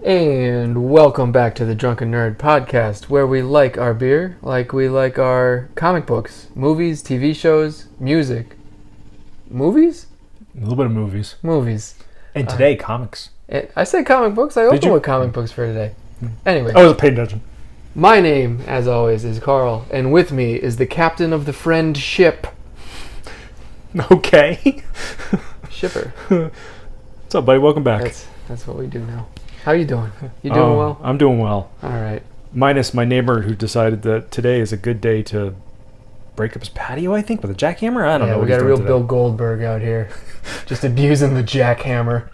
And welcome back to the Drunken Nerd podcast, where we like our beer like we like our comic books, movies, TV shows, music. Movies? A little bit of movies. Movies. And today, comics. I said comic books. I opened with comic books for today. Anyway. I was paying attention. My name, as always, is Carl, and with me is the captain of the friend ship. Okay. Shipper. What's up, buddy? Welcome back. That's what we do now. How you doing? You doing well? I'm doing well. All right. Minus my neighbor who decided that today is a good day to break up his patio, I think, with a jackhammer. I don't know. We got a real Bill Goldberg out here. Just abusing the jackhammer.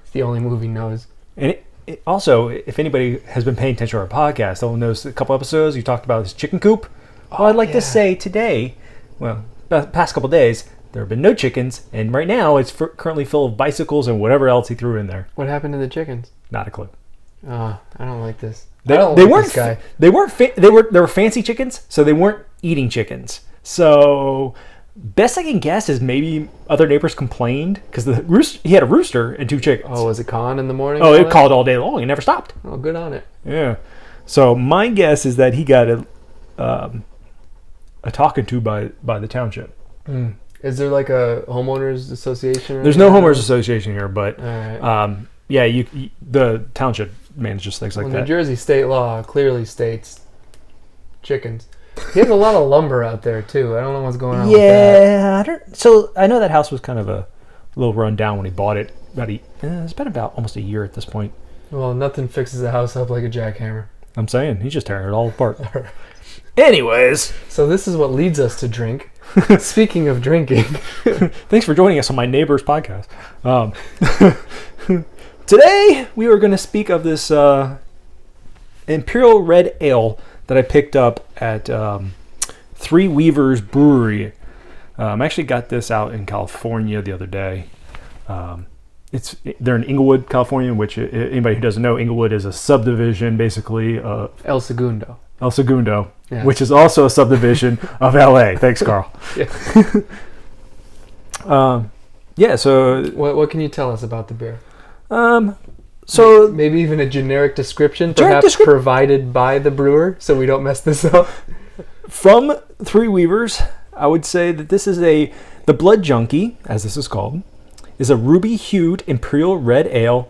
It's the only move he knows. And also, if anybody has been paying attention to our podcast, they'll notice a couple episodes you talked about this chicken coop. Well, I'd like to say today, well, the past couple days, there have been no chickens, and right now it's currently full of bicycles and whatever else he threw in there. What happened to the chickens? Not a clue. I don't like this. They weren't fancy chickens, so they weren't eating chickens. So best I can guess is maybe other neighbors complained because he had a rooster and two chickens. Oh, was it cawing in the morning? Oh, it called all day long. It never stopped. Oh, good on it. Yeah. So my guess is that he got a talking to by the township. Is there like a homeowners association? There's no homeowners association here, but right. The township manages things like that. New Jersey state law clearly states chickens. He has a lot of lumber out there too. I don't know what's going on with that. So I know that house was kind of a little run down when he bought it. It's been about almost a year at this point. Well, nothing fixes a house up like a jackhammer. I'm saying, he's just tearing it all apart. Anyways. So this is what leads us to drink. Speaking of drinking. Thanks for joining us on my neighbor's podcast. Today, we are going to speak of this Imperial Red Ale that I picked up at Three Weavers Brewery. I actually got this out in California the other day. They're in Inglewood, California, which anybody who doesn't know, Inglewood is a subdivision, basically. El Segundo, yes. Which is also a subdivision of LA. Thanks, Carl. So... What can you tell us about the beer? So maybe even a generic description, perhaps provided by the brewer, so we don't mess this up. From Three Weavers, I would say that this is the Blood Junkie, as this is called, is a ruby-hued Imperial Red Ale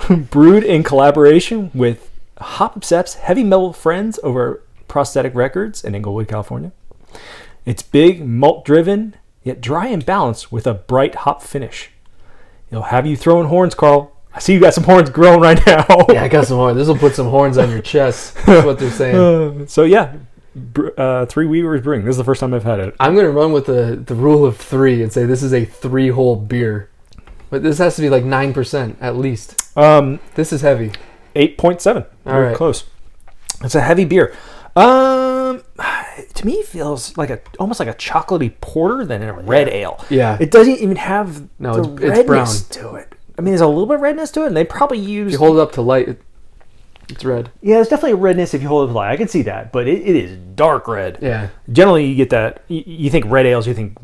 brewed in collaboration with Hop Obsessed Heavy Metal Friends over Prosthetic Records in Inglewood, California. It's big, malt-driven, yet dry and balanced with a bright hop finish. It'll have you throwing horns, Carl. I see you got some horns growing right now. Yeah, I got some horns. This will put some horns on your chest. That's what they're saying. Three Weavers Brewing. This is the first time I've had it. I'm going to run with the rule of 3 and say this is a 3-hole beer. But this has to be like 9% at least. This is heavy. 8.7. Very right. Close. It's a heavy beer. To me, it feels like almost like a chocolatey porter than a red ale. Yeah. It doesn't even have it's brown to it. I mean, there's a little bit of redness to it, and they probably use... If you hold it up to light, it's red. Yeah, there's definitely a redness if you hold it up to light. I can see that, but it is dark red. Yeah. Generally, you get that... You think red ales, you think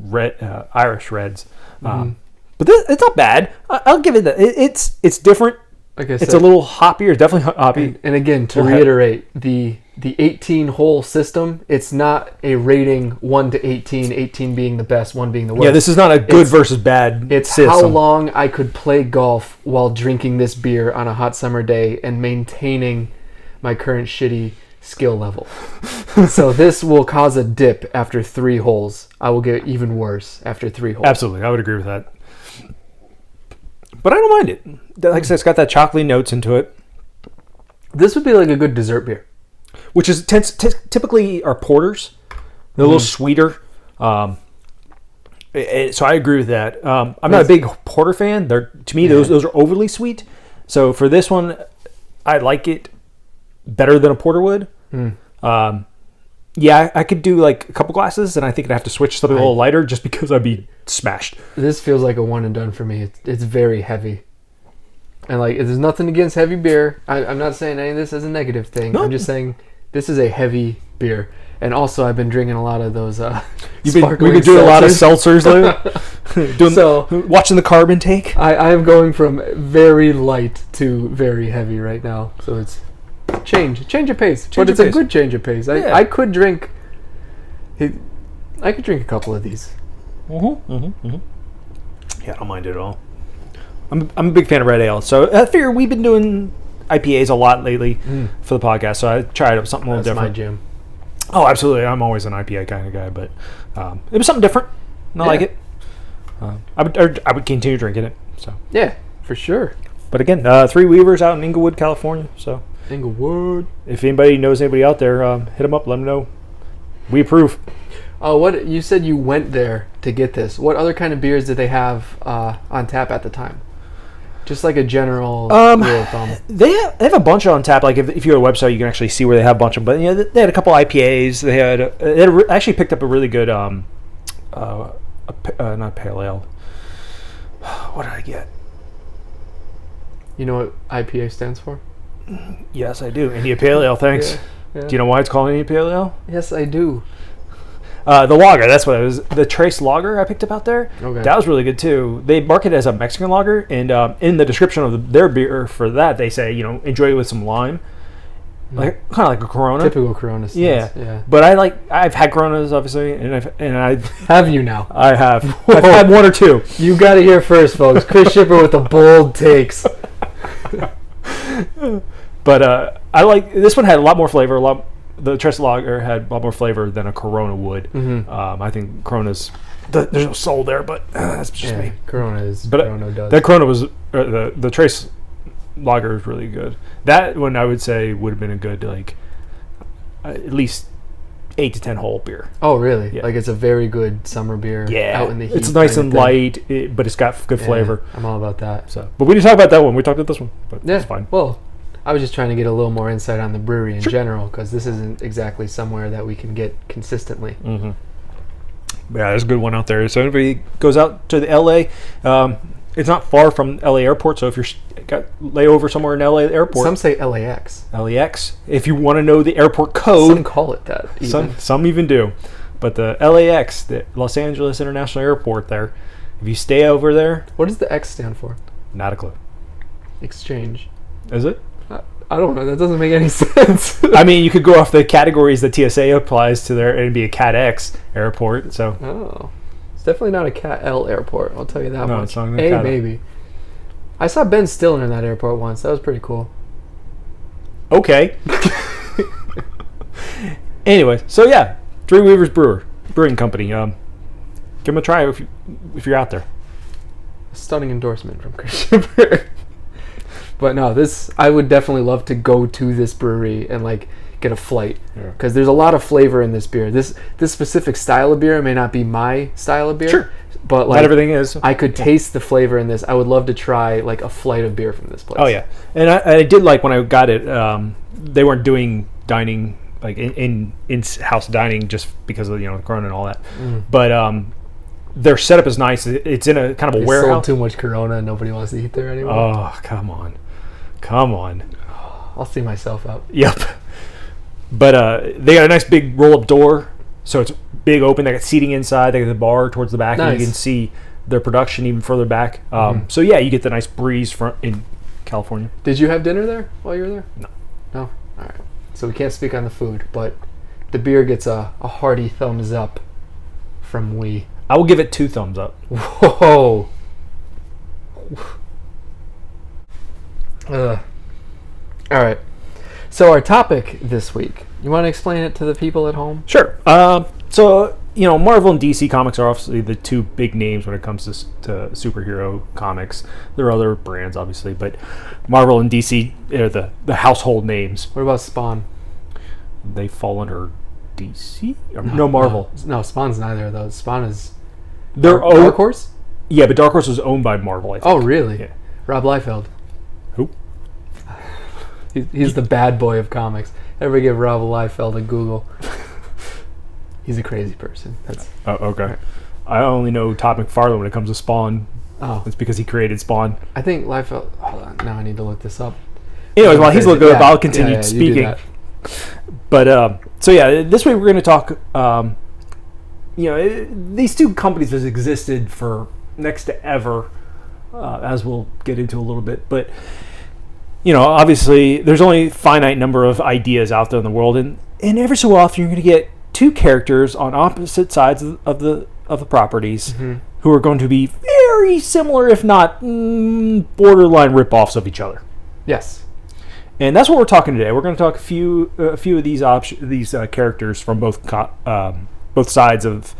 Irish reds. But it's not bad. I'll give it that. It's different. Like I said, it's a little hoppier. It's definitely hoppy. And again, to reiterate, the 18-hole system, it's not a rating 1 to 18, 18 being the best, 1 being the worst. Yeah, this is not a good versus bad It's system. How long I could play golf while drinking this beer on a hot summer day and maintaining my current shitty skill level. So this will cause a dip after 3 holes. I will get even worse after 3 holes. Absolutely, I would agree with that. But I don't mind it. Like I said, it's got that chocolatey notes into it. This would be like a good dessert beer. Which is typically are porters. They're a little sweeter. So I agree with that. I'm not a big porter fan. To me, those are overly sweet. So for this one, I like it better than a porter would. I could do like a couple glasses, and I think I'd have to switch something a little lighter just because I'd be smashed. This feels like a one and done for me. It's very heavy. And like, there's nothing against heavy beer. I'm not saying any of this as a negative thing. No. I'm just saying this is a heavy beer. And also, I've been drinking a lot of those. We've been doing a lot of seltzers lately. Watching the carb intake. I am going from very light to very heavy right now, so it's change of pace. But it's a good change of pace. I could drink. I could drink a couple of these. Yeah, I don't mind it at all. I'm a big fan of red ale, so I figure we've been doing IPAs a lot lately for the podcast, so I tried something a little different. That's my jam. Oh, absolutely. I'm always an IPA kind of guy, but it was something different. And I like it. I would continue drinking it. So yeah, for sure. But again, Three Weavers out in Inglewood, California. So Inglewood. If anybody knows anybody out there, hit them up. Let them know. We approve. Oh, what you said you went there to get this. What other kind of beers did they have on tap at the time? Just like a general rule of thumb. They have a bunch on tap. Like if you go to a website, you can actually see where they have a bunch of them. But they had a couple IPAs. They actually picked up a really good not pale ale. What did I get? You know what IPA stands for? Yes, I do. India Pale Ale. Thanks. Yeah. Do you know why it's called India Pale Ale? Yes, I do. The lager, that's what it was. The Trace lager I picked up out there. Okay. That was really good too. They market it as a Mexican lager, and in the description of their beer for that, they say, enjoy it with some lime. Like kind of like a Corona. Typical Corona stance. Yeah. But I've had Coronas obviously, and I have you now? I have. I've had one or two. You got to hear first, folks. Chris Shipper with the bold takes. But I like this one. Had a lot more flavor. The Trace lager had a lot more flavor than a Corona would. Mm-hmm. I think Corona's there's no soul there, but that's just me. Corona does. That Corona was the Trace lager is really good. That one I would say would have been a good at least 8 to 10 hole beer. Oh really? Yeah. Like it's a very good summer beer. Yeah, out in the heat. It's nice and light, but it's got good flavor. I'm all about that. So, but we didn't talk about that one. We talked about this one. But it's fine. Well, I was just trying to get a little more insight on the brewery in general, because this isn't exactly somewhere that we can get consistently. Mm-hmm. Yeah, there's a good one out there. So everybody goes out to the LA. It's not far from LA Airport, so if you're got layover somewhere in LA Airport, some say LAX. LAX. If you want to know the airport code, some call it that. Some even do. But the LAX, the Los Angeles International Airport, there. If you stay over there, what does the X stand for? Not a clue. Exchange. Is it? I don't know. That doesn't make any sense. I mean, you could go off the categories that TSA applies to there, and it'd be a Cat X airport. So. It's definitely not a Cat L airport. I'll tell you that much. It's not A maybe. I saw Ben Stiller in that airport once. That was pretty cool. Okay. Anyway, so yeah, Three Weavers Brewing Company. Give them a try if you're out there. A stunning endorsement from Chris Shipper. But no, I would definitely love to go to this brewery and get a flight, because there's a lot of flavor in this beer. This specific style of beer may not be my style of beer, sure, but not everything is. I could taste the flavor in this. I would love to try a flight of beer from this place. Oh yeah, and I did like when I got it. They weren't doing dining in house dining just because of Corona and all that, but their setup is nice. It's in a kind of a warehouse. Sold too much Corona and nobody wants to eat there anymore. Oh come on. I'll see myself out. Yep. But they got a nice big roll-up door, so it's big open. They got seating inside. They got the bar towards the back, and you can see their production even further back. So yeah, you get the nice breeze in California. Did you have dinner there while you were there? No. All right. So we can't speak on the food, but the beer gets a hearty thumbs up from we. I will give it 2 thumbs up. Whoa. All right. So our topic this week, you want to explain it to the people at home? Sure. So Marvel and DC comics are obviously the 2 big names when it comes to superhero comics. There are other brands, obviously, but Marvel and DC are the household names. What about Spawn? They fall under DC? No, Marvel. No, Spawn's neither of those. Spawn is Dark Horse? Yeah, but Dark Horse was owned by Marvel, I think. Oh, really? Yeah. Rob Liefeld. Who? He's the bad boy of comics. Everybody give Rob Liefeld a Google. He's a crazy person. Oh, okay. Right. I only know Todd McFarlane when it comes to Spawn. Oh. It's because he created Spawn. I think Liefeld... Hold on. Now I need to look this up. Anyways, while he's looking up, I'll continue speaking. But, so yeah, this week we're going to talk... these 2 companies have existed for next to ever, as we'll get into a little bit. But obviously, there's only a finite number of ideas out there in the world, and every so often you're going to get two characters on opposite sides of the properties who are going to be very similar, if not borderline rip-offs of each other. Yes. And that's what we're talking today. We're going to talk a few of these characters from both sides of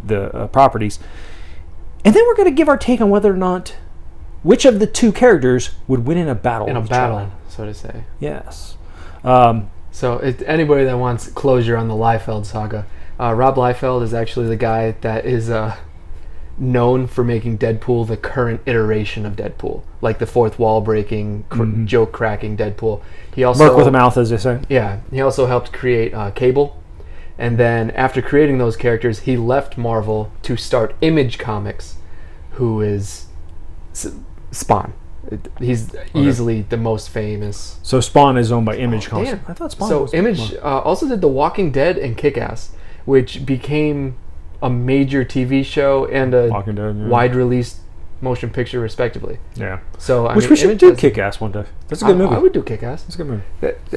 the properties, and then we're going to give our take on whether or not which of the two characters would win in a battle. So to say. Yes. So anybody that wants closure on the Liefeld saga, Rob Liefeld is actually the guy that is known for making Deadpool the current iteration of Deadpool, like the fourth wall breaking, joke cracking Deadpool. He also Mark with a mouth, as they say. Yeah, he also helped create Cable, and then after creating those characters, he left Marvel to start Image Comics, who is Spawn. He's easily the most famous. So Spawn is owned by Image Comics. Damn. I thought Spawn. So was Image also did The Walking Dead and Kick-Ass, which became a major TV show and a Walking Dead, wide release motion picture, respectively. Yeah. So we should do Kick-Ass one day. That's a good movie. I would do Kick-Ass. It's a good movie.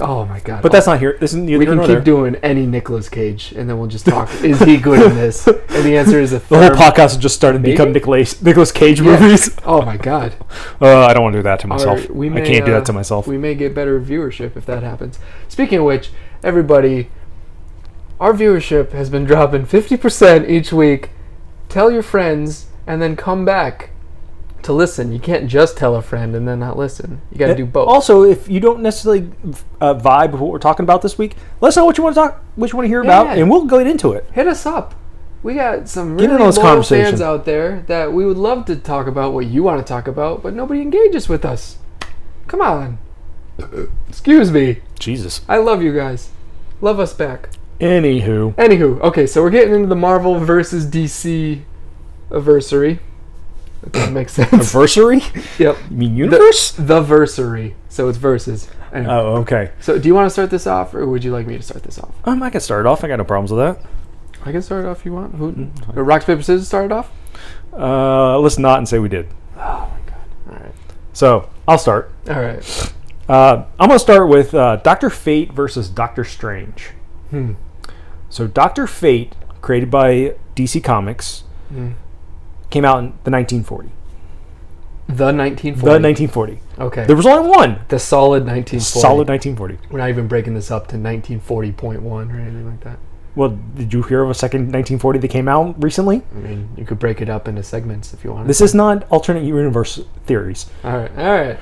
Oh my god! But that's not here. This is neither we can nor keep there. doing any Nicolas Cage, and then we'll just talk. Is he good in this? And the answer is a The whole firm podcast has just started to become Nicolas Cage movies. Oh my god! I don't want to do that to myself. Right, I can't do that to myself. We may get better viewership if that happens. Speaking of which, everybody, our viewership has been dropping 50% each week. Tell your friends, and then come back to listen. You can't just tell a friend and then not listen. You got to do both. Also, if you don't necessarily vibe with what we're talking about this week, let us know what you want to hear about, and we'll go into it. Hit us up. We got some Get really in those loyal conversations. fans out there that we would love to talk about what you want to talk about, but nobody engages with us. Come on. Excuse me. Jesus. I love you guys. Love us back. Anywho, okay, so we're getting into the Marvel versus DC anniversary. If that makes sense. Anniversary? Yep. You mean universe? The versary. So it's versus. Anyway. Oh, okay. So do you want to start this off, or would you like me to start this off? I can start it off. I got no problems with that. I can start it off if you want. Rock, paper, scissors start it off? Let's not and say we did. Oh my god. All right. So, I'll start. All right. I'm going to start with Dr. Fate versus Doctor Strange. So, Dr. Fate, created by DC Comics, came out in the 1940. The 1940? The 1940. Okay. There was only one. The solid 1940. Solid 1940. We're not even breaking this up to 1940.1 or anything like that. Well, did you hear of a second 1940 that came out recently? I mean, you could break it up into segments if you want. This is not alternate universe theories. All right.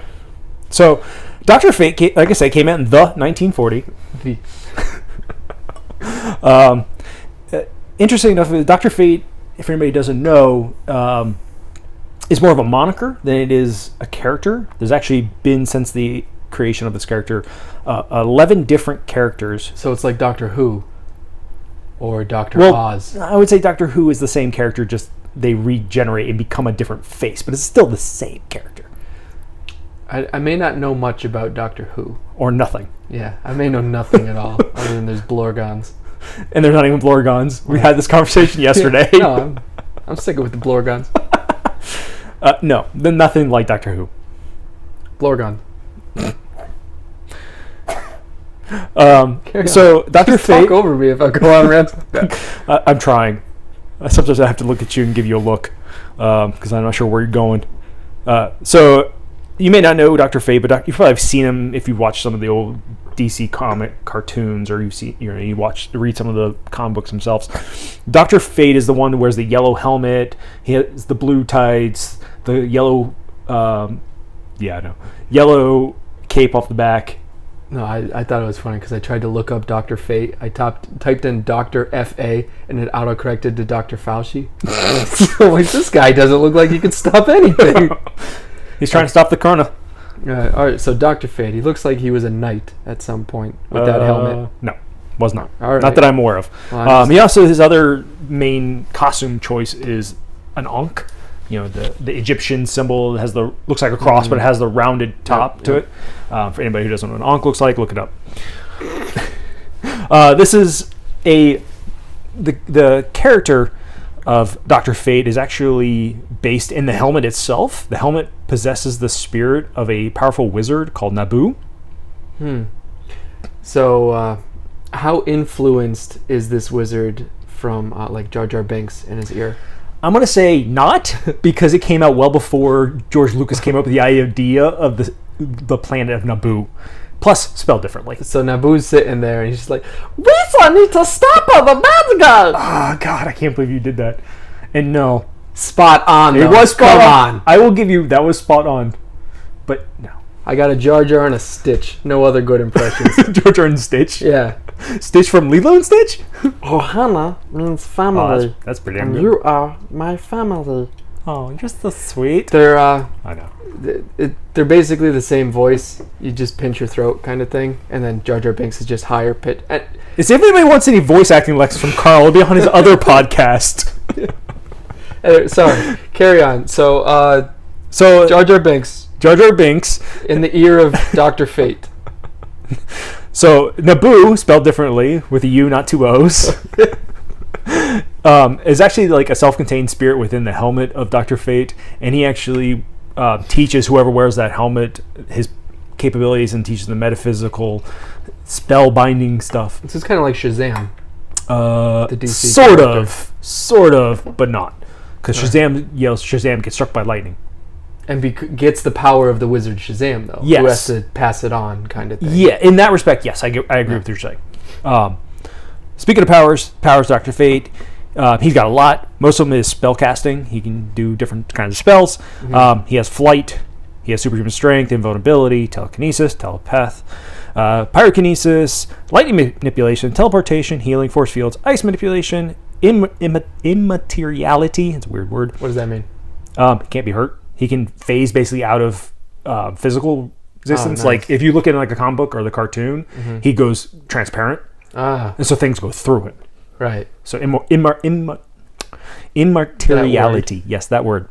So, Dr. Fate, like I said, came out in the 1940. Interesting enough, Dr. Fate, if anybody doesn't know, is more of a moniker than it is a character. There's actually been, since the creation of this character, 11 different characters. So it's like Doctor Who or Dr. Oz. I would say Doctor Who is the same character, just they regenerate and become a different face, but it's still the same character. I may not know much about Doctor Who. Or nothing. Yeah, I may know nothing at all, other than there's Blorgons. And they're not even Blorgons. We had this conversation yesterday. No, I'm sticking with the Blorgons. No, they're nothing like Doctor Who. Blorgon. So Dr. Fate. Talk over me if I go on rants. I'm trying. Sometimes I have to look at you and give you a look because I'm not sure where you're going. So you may not know Dr. Fate, but you probably have seen him if you watch some of the old DC comic cartoons, or you read some of the comic books themselves. Dr. Fate is the one who wears the yellow helmet. He has the blue tights, the yellow, yellow cape off the back. No, I thought it was funny because I tried to look up Dr. Fate. I typed in Dr. F.A. and it autocorrected to Dr. Fauci. So like, this guy doesn't look like he can stop anything. He's trying to stop the corona. All right, so Dr. Fate, he looks like he was a knight at some point with that helmet. No, was not. All right. Not that I'm aware of. Well, He also, his other main costume choice is an ankh. You know, the Egyptian symbol has looks like a cross, but it has the rounded top to it. For anybody who doesn't know what an ankh looks like, look it up. This is the character of Dr. Fate is actually based in the helmet itself. The helmet possesses the spirit of a powerful wizard called Naboo. So, how influenced is this wizard from like Jar Jar Binks in his ear? I'm going to say not, because it came out well before George Lucas came up with the idea of the planet of Naboo. Plus, spelled differently. So Naboo's sitting there, and he's just like, "We need to stop all the bad guys." Oh, God, I can't believe you did that. And no. Spot on, It though. was spot Come on. I will give you, that was spot on. But no. I got a Jar Jar and a Stitch. No other good impressions. George and Stitch? Yeah. Stitch from Lilo and Stitch? Ohana means family. Oh, that's pretty damn and good. you are my family. Oh, you're so sweet. They're I know. they're basically the same voice. You just pinch your throat kind of thing, and then Jar Jar Binks is just higher pitch. If anybody wants any voice acting lessons from Carl, it'll be on his other podcast. Sorry, carry on. So So Jar Jar Binks Jar Jar Binks in the ear of Dr. Fate. So Naboo, spelled differently with a U, not two O's, is actually like a self-contained spirit within the helmet of Dr. Fate, and he actually teaches whoever wears that helmet his capabilities and teaches the metaphysical spell-binding stuff. This is kind of like Shazam. The DC sort of, but not, because Shazam yells, "Shazam! Get struck by lightning." And gets the power of the wizard Shazam, though. Yes. Who has to pass it on, kind of thing. Yeah, in that respect, yes, I agree with what you're saying. Speaking of powers Dr. Fate, he's got a lot. Most of them is spell casting. He can do different kinds of spells. He has flight. He has superhuman strength, invulnerability, telekinesis, telepath, pyrokinesis, lightning manipulation, teleportation, healing, force fields, ice manipulation, immateriality. It's a weird word. What does that mean? He can't be hurt. He can phase basically out of physical existence. Nice. Like if you look at like a comic book or the cartoon, he goes transparent, and so things go through him. Right. So immateriality, yes, that word,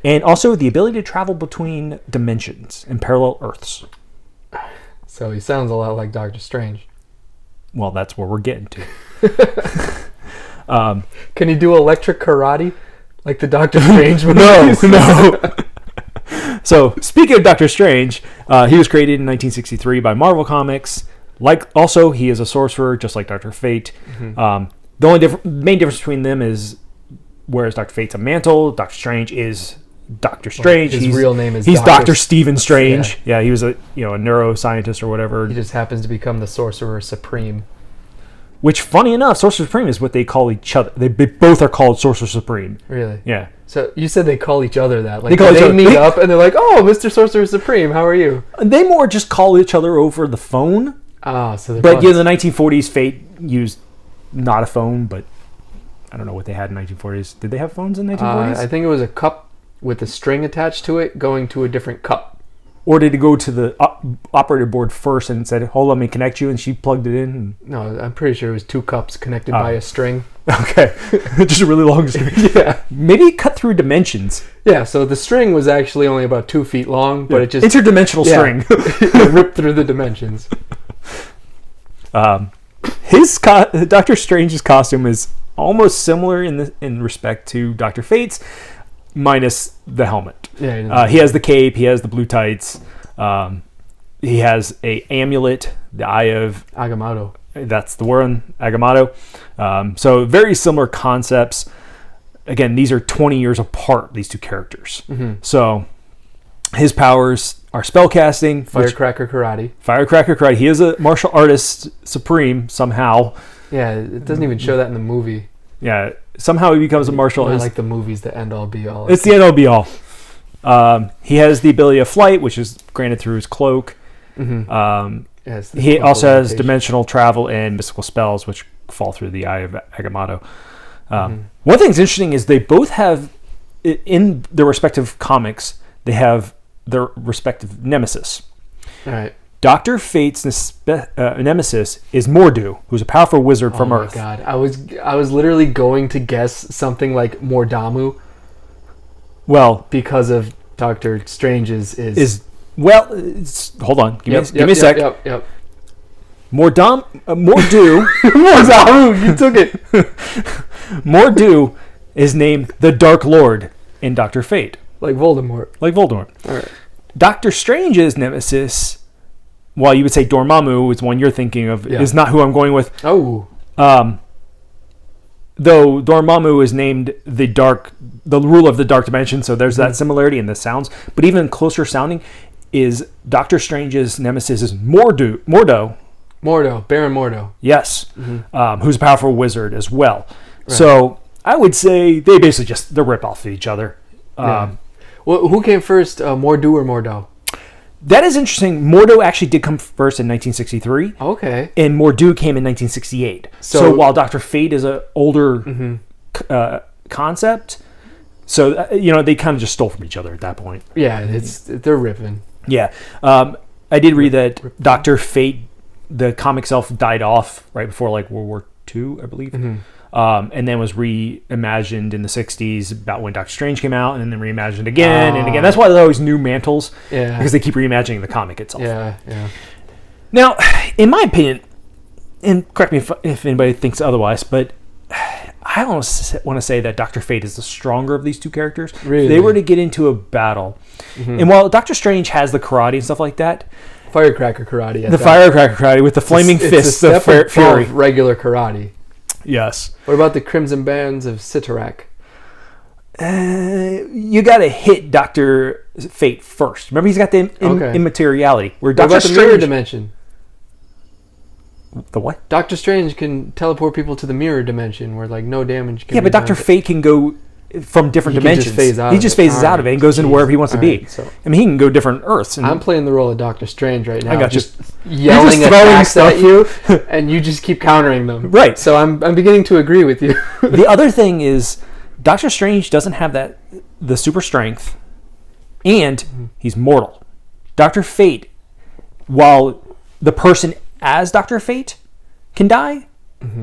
and also the ability to travel between dimensions and parallel Earths. So he sounds a lot like Doctor Strange. Well, that's where we're getting to. Can he do electric karate like the Doctor Strange movies? No. So, speaking of Doctor Strange, he was created in 1963 by Marvel Comics. Also, he is a sorcerer, just like Dr. Fate. The only main difference between them is, whereas Dr. Fate's a mantle, Doctor Strange is Doctor Strange. His real name is he's Dr. Stephen Strange. Yeah, he was a neuroscientist or whatever. He just happens to become the Sorcerer Supreme. Which, funny enough, Sorcerer Supreme is what they call each other. They both are called Sorcerer Supreme. Really? Yeah. So you said they call each other that. Like they call each other. Meet up and they're like, "Oh, Mr. Sorcerer Supreme, how are you?" They more just call each other over the phone. Ah, so they're but in the 1940s, Fate used not a phone, but I don't know what they had in 1940s. Did they have phones in 1940s? I think it was a cup with a string attached to it going to a different cup. Or did it go to the operator board first and said, "Hold on, let me connect you," and she plugged it in? No, I'm pretty sure it was two cups connected by a string. Okay. Just a really long string. Yeah. Maybe it cut through dimensions. Yeah, so the string was actually only about 2 feet long, but it just... interdimensional string. It ripped through the dimensions. Doctor Strange's costume is almost similar in respect to Dr. Fate's, minus the helmet. Yeah, he has the cape. He has the blue tights. He has a amulet, the Eye of Agamotto. That's the word, Agamotto. So very similar concepts. Again, these are 20 years apart, these two characters. So his powers are spellcasting, Firecracker karate. He is a martial artist supreme somehow. Yeah, it doesn't even show that in the movie. Yeah, somehow he becomes a martial artist. I like the movies, the end all be all. It's the end all be all. He has the ability of flight, which is granted through his cloak. Yes, he also has dimensional travel and mystical spells, which fall through the Eye of Agamotto. One thing that's interesting is they both have, in their respective comics, they have their respective nemesis. All right. Dr. Fate's nemesis is Mordu, who's a powerful wizard from Earth. Oh my god, I was literally going to guess something like Mordamu. Well, because of Doctor Strange's hold on, give me a sec. Yep. Mordu, Mordamu, you took it. Mordu is named the Dark Lord in Dr. Fate. Like Voldemort. Like Voldemort. All right. Doctor Strange's nemesis, while you would say Dormammu is one you're thinking of, is not who I'm going with. Oh. Though Dormammu is named the ruler of the dark dimension, so there's that similarity in the sounds. But even closer sounding is Doctor Strange's nemesis is Mordo, Baron Mordo. yes, who's a powerful wizard as well. Right. So I would say they basically they're rip off of each other. Well, who came first, Mordo or Mordo? That is interesting. Mordo actually did come first in 1963. Okay. And Mordo came in 1968. So while Dr. Fate is an older concept, so they kind of just stole from each other at that point. Yeah, they're ripping. Yeah. I did read that Dr. Fate, the comic self, died off right before like World War II, I believe. And then was reimagined in the 60s about when Doctor Strange came out, and then reimagined again and again. That's why there's always new mantles, because they keep reimagining the comic itself. Yeah. Now, in my opinion, and correct me if anybody thinks otherwise, but I almost want to say that Dr. Fate is the stronger of these two characters. Really? If they were to get into a battle, and while Doctor Strange has the karate and stuff like that, Firecracker karate. Firecracker karate with the flaming fists of fury. Regular karate. Yes. What about the Crimson Bands of Sitarak? You got to hit Dr. Fate first. Remember, he's got the immateriality. Where Doctor What about the mirror dimension? The what? Doctor Strange can teleport people to the mirror dimension where like no damage can be but Dr. done. Fate can go from different dimensions. He just phases out of it and goes into wherever he wants to be. Right, so I mean, he can go different Earths. And I'm playing the role of Doctor Strange right now. I got just you. yelling attacks stuff at you, and you just keep countering them. Right. So I'm beginning to agree with you. The other thing is, Doctor Strange doesn't have the super strength, and he's mortal. Dr. Fate, while the person as Dr. Fate can die,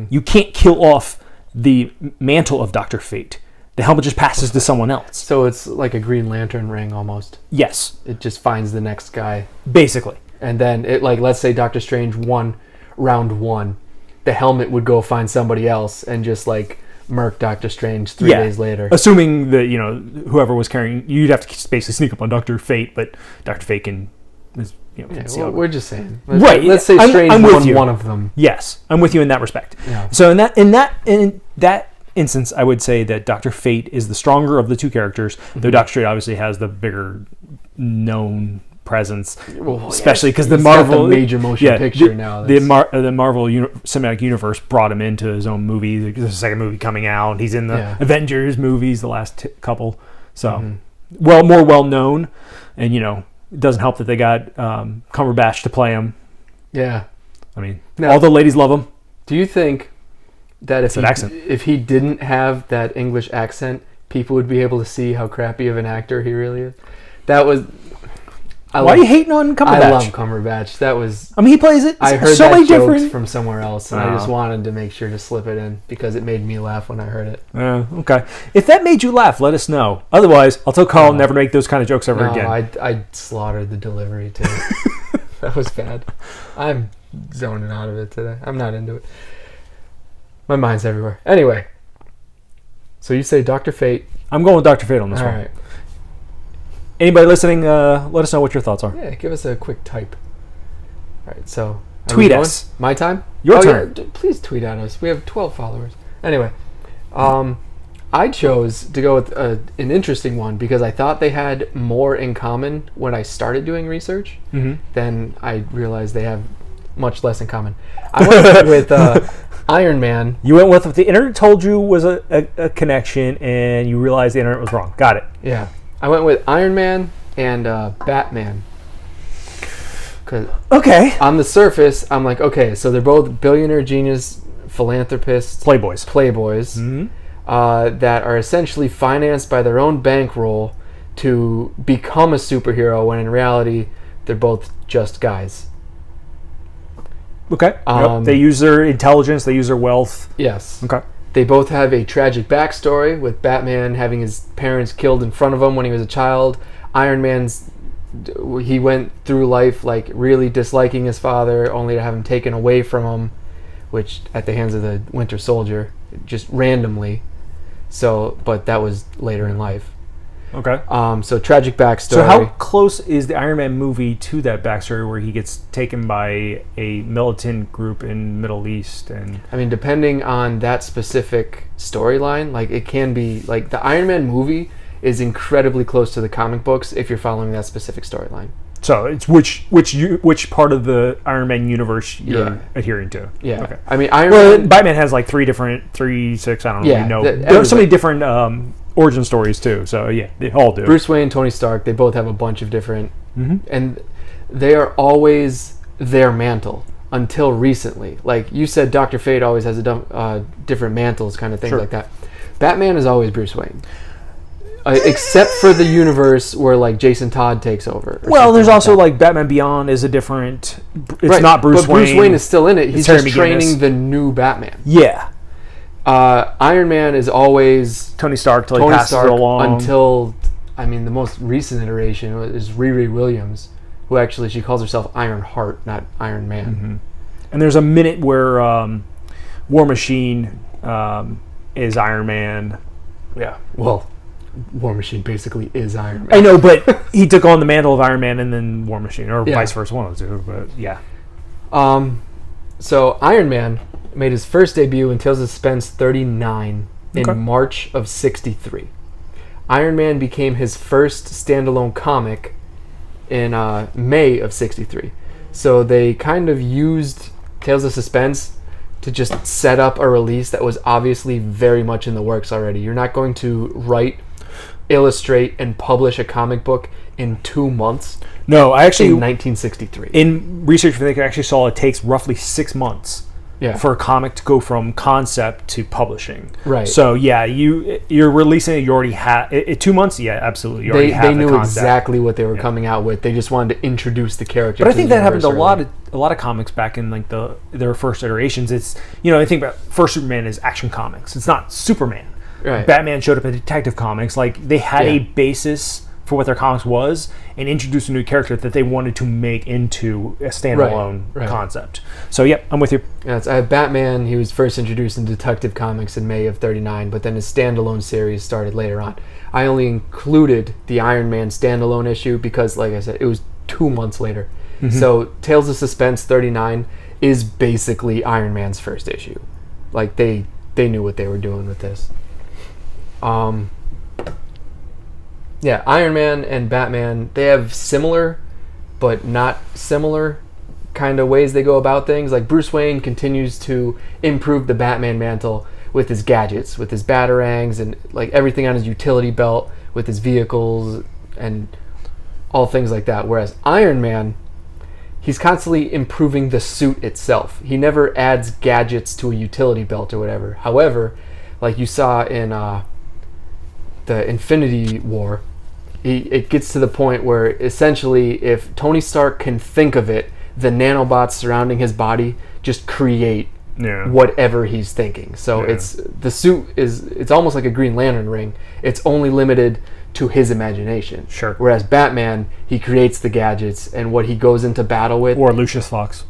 you can't kill off the mantle of Dr. Fate. The helmet just passes to someone else. So it's like a Green Lantern ring almost. Yes. It just finds the next guy. Basically. And then, let's say Doctor Strange won round 1. The helmet would go find somebody else and just like murk Doctor Strange 3 days later. Assuming that, whoever was carrying, you'd have to basically sneak up on Dr. Fate, but Dr. Fate can we're just saying. Let's say Strange won one of them. Yes, I'm with you in that respect. Yeah. So in that instance, I would say that Dr. Fate is the stronger of the two characters, though Doctor Strange obviously has the bigger known presence, especially because the Marvel got the major motion picture now. The Marvel Cinematic Universe brought him into his own movie. There's a second movie coming out. He's in the Avengers movies, the last couple. So, more well known, and it doesn't help that they got Cumberbatch to play him. Yeah, I mean, all the ladies love him. Do you think that if he didn't have that English accent, people would be able to see how crappy of an actor he really is? Why are you hating on Cumberbatch? I love Cumberbatch. That was. I mean, he plays it. I heard so that many jokes different from somewhere else, and I just wanted to make sure to slip it in because it made me laugh when I heard it. Okay. If that made you laugh, let us know. Otherwise, I'll tell Carl never make those kind of jokes ever again. I slaughtered the delivery too. That was bad. I'm zoning out of it today. I'm not into it. My mind's everywhere. Anyway, so you say Dr. Fate. I'm going with Dr. Fate on this one. All right. Anybody listening, let us know what your thoughts are. Yeah, give us a quick type. All right, so... Tweet us. My time? Your turn. Yeah, please tweet at us. We have 12 followers. Anyway, I chose to go with an interesting one because I thought they had more in common when I started doing research. Then I realized they have much less in common. I went with Iron Man. You went with what the internet told you was a connection, and you realized the internet was wrong. Got it. Yeah. I went with Iron Man and Batman. Okay. On the surface, I'm like, okay, so they're both billionaire genius philanthropists. Playboys. That are essentially financed by their own bankroll to become a superhero when in reality, they're both just guys. Okay. They use their intelligence, they use their wealth. Yes. Okay. They both have a tragic backstory, with Batman having his parents killed in front of him when he was a child. Iron Man's, he went through life like really disliking his father, only to have him taken away from him, which at the hands of the Winter Soldier, just randomly. So, but that was later in life. Okay. So tragic backstory. So how close is the Iron Man movie to that backstory where he gets taken by a militant group in Middle East? And I mean, depending on that specific storyline, like it can be like the Iron Man movie is incredibly close to the comic books if you're following that specific storyline. So it's which part of the Iron Man universe you're adhering to? Yeah. Okay. I mean, Batman has like three, six. I don't really know. There are so many different origin stories too. So yeah, they all do. Bruce Wayne, Tony Stark, they both have a bunch of different, and they are always their mantle until recently. Like you said, Dr. Fate always has different mantles, kind of things like that. Batman is always Bruce Wayne. Except for the universe where like Jason Todd takes over. Well, there's also like Batman Beyond is a different. It's not Bruce Wayne. But Bruce Wayne is still in it. He's just training McGinnis. the new Batman. Yeah. Iron Man is always Tony Stark till he passes along. Until, I mean, the most recent iteration is Riri Williams, who actually she calls herself Iron Heart, not Iron Man. Mm-hmm. And there's a minute where War Machine is Iron Man. Yeah. Well, War Machine basically is Iron Man. I know, but he took on the mantle of Iron Man and then War Machine, or vice versa, one of the two. But yeah. So Iron Man made his first debut in Tales of Suspense 39 in March of 63. Iron Man became his first standalone comic in May of 63. So they kind of used Tales of Suspense to just set up a release that was obviously very much in the works already. You're not going to write, illustrate, and publish a comic book in 2 months. No, I actually... In 1963. In research, I think I actually saw it takes roughly 6 months for a comic to go from concept to publishing. Right. So, yeah, you're releasing it, you already have... 2 months? Yeah, absolutely. You already have the concept. They knew exactly what they were coming out with. They just wanted to introduce the character. But I think that happened to a lot of comics back in like their first iterations. It's, I think about first Superman is Action Comics. It's not Superman. Right. Batman showed up in Detective Comics. Like, they had a basis for what their comics was and introduced a new character that they wanted to make into a standalone concept. So, yep, I'm with you. Yeah, Batman, he was first introduced in Detective Comics in May of 39, but then his standalone series started later on. I only included the Iron Man standalone issue because, like I said, it was 2 months later. Mm-hmm. So, Tales of Suspense 39 is basically Iron Man's first issue. Like, they knew what they were doing with this. Yeah, Iron Man and Batman, they have similar but not similar kind of ways they go about things. Like Bruce Wayne continues to improve the Batman mantle with his gadgets, with his batarangs, and like everything on his utility belt, with his vehicles and all things like that. Whereas Iron Man, he's constantly improving the suit itself. He never adds gadgets to a utility belt or whatever. However, like you saw in the Infinity War, it gets to the point where essentially if Tony Stark can think of it, the nanobots surrounding his body just create whatever he's thinking. So the suit it's almost like a Green Lantern ring. It's only limited to his imagination. Sure. Whereas Batman, he creates the gadgets and what he goes into battle with. Or Lucius Fox.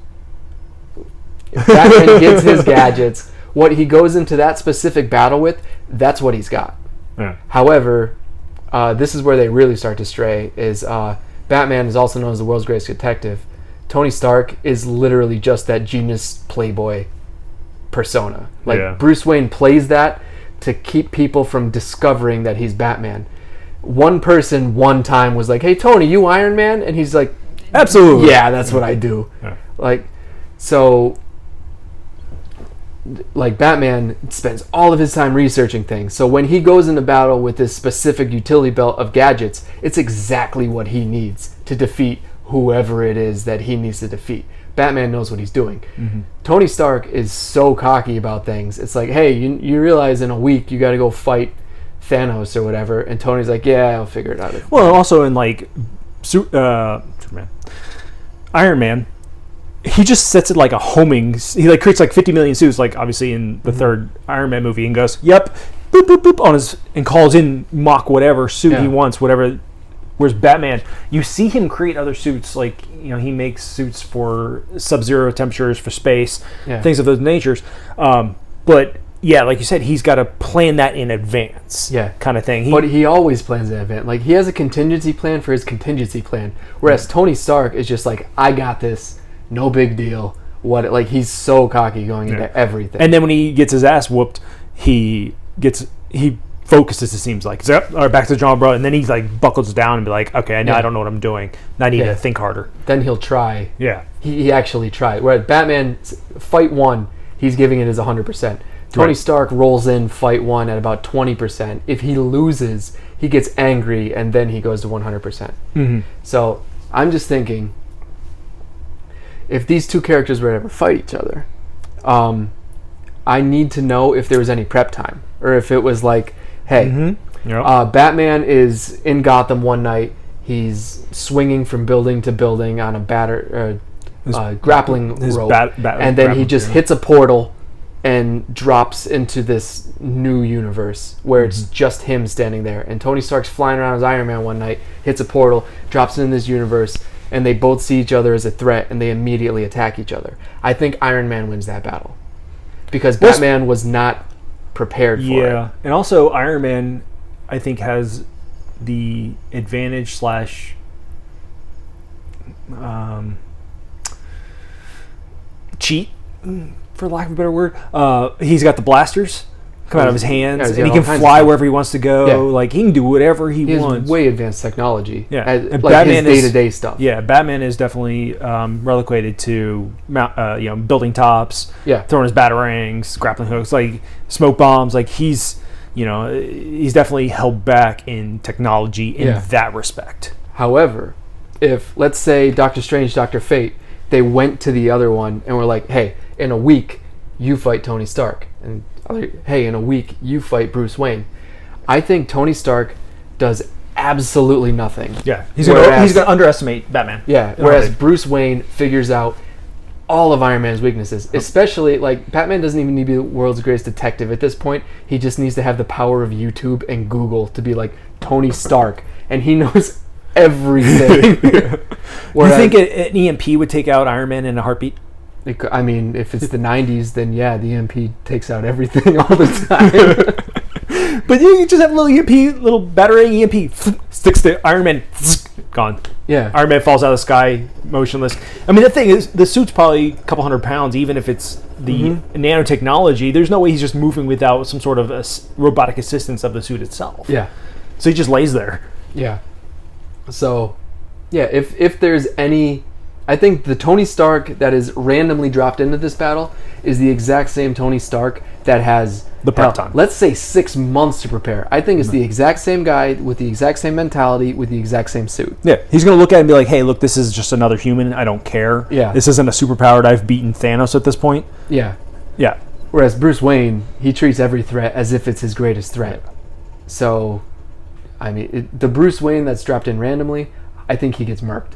If Batman gets his gadgets, what he goes into that specific battle with, that's what he's got. Yeah. However, this is where they really start to stray, is Batman is also known as the world's greatest detective. Tony Stark is literally just that genius playboy persona. Like, Bruce Wayne plays that to keep people from discovering that he's Batman. One person one time was like, "Hey, Tony, you Iron Man?" And he's like, "Absolutely. Yeah, that's what I do." Yeah. Like, so... Like Batman spends all of his time researching things. So when he goes into battle with this specific utility belt of gadgets, it's exactly what he needs to defeat whoever it is that he needs to defeat. Batman knows what he's doing. Mm-hmm. Tony Stark is so cocky about things. It's like, hey, you realize in a week you got to go fight Thanos or whatever. And Tony's like, yeah, I'll figure it out. Well, also in like Superman, Iron Man, he just sets it like a homing. He like creates like 50 million suits, like obviously in the third Iron Man movie, and goes, "Yep, boop boop boop," on his, and calls in mock whatever suit he wants, whatever. Whereas Batman, you see him create other suits, like he makes suits for sub-zero temperatures, for space, things of those natures. But yeah, like you said, he's got to plan that in advance. Yeah. Kind of thing. But he always plans in advance. Like, he has a contingency plan for his contingency plan. Whereas Tony Stark is just like, I got this. No big deal. Like, he's so cocky going into everything. And then when he gets his ass whooped, he focuses, it seems like. All right, back to the drawing board. And then he, like, buckles down and be like, okay, now I don't know what I'm doing. Now I need to think harder. Then he'll try. Yeah. He actually tried. Whereas Batman, fight 1, he's giving it his 100%. Tony Stark rolls in fight 1 at about 20%. If he loses, he gets angry, and then he goes to 100%. Mm-hmm. So I'm just thinking, if these two characters were to ever fight each other, I need to know if there was any prep time, or if it was like, hey, Batman is in Gotham one night. He's swinging from building to building on a grappling rope, and then he just hits a portal and drops into this new universe where it's just him standing there. And Tony Stark's flying around as Iron Man one night, hits a portal, drops in this universe, and they both see each other as a threat, and they immediately attack each other. I think Iron Man wins that battle because Batman was not prepared for it. Yeah, and also Iron Man, I think, has the advantage cheat, for lack of a better word. He's got the blasters come out of his hands, and he can fly wherever he wants to go. Yeah. Like, he can do whatever he wants. Way advanced technology. Yeah, and like Batman his day-to-day stuff. Yeah, Batman is definitely relegated to building tops, throwing his batarangs, grappling hooks, like smoke bombs. Like, he's definitely held back in technology in that respect. However, if, let's say, Doctor Strange, Dr. Fate, they went to the other one and were like, hey, in a week, you fight Tony Stark. And, hey, in a week, you fight Bruce Wayne. I think Tony Stark does absolutely nothing. Yeah, he's going to underestimate Batman. Yeah, whereas Bruce Wayne figures out all of Iron Man's weaknesses. Especially, like, Batman doesn't even need to be the world's greatest detective at this point. He just needs to have the power of YouTube and Google to be like, Tony Stark. And he knows everything. You think an EMP would take out Iron Man in a heartbeat? I mean, if it's the 90s, then yeah, the EMP takes out everything all the time. But you just have a little EMP, little battering EMP, sticks to Iron Man, gone. Yeah. Iron Man falls out of the sky, motionless. I mean, the thing is, the suit's probably a couple hundred pounds, even if it's the nanotechnology. There's no way he's just moving without some sort of robotic assistance of the suit itself. Yeah. So he just lays there. Yeah. So, yeah, if there's any... I think the Tony Stark that is randomly dropped into this battle is the exact same Tony Stark that has the prep time. Let's say 6 months to prepare. I think it's the exact same guy with the exact same mentality with the exact same suit. Yeah, he's going to look at it and be like, hey, look, this is just another human. I don't care. Yeah. This isn't a superpowered. I've beaten Thanos at this point. Yeah. Yeah. Whereas Bruce Wayne, he treats every threat as if it's his greatest threat. So, I mean, the Bruce Wayne that's dropped in randomly, I think he gets murked.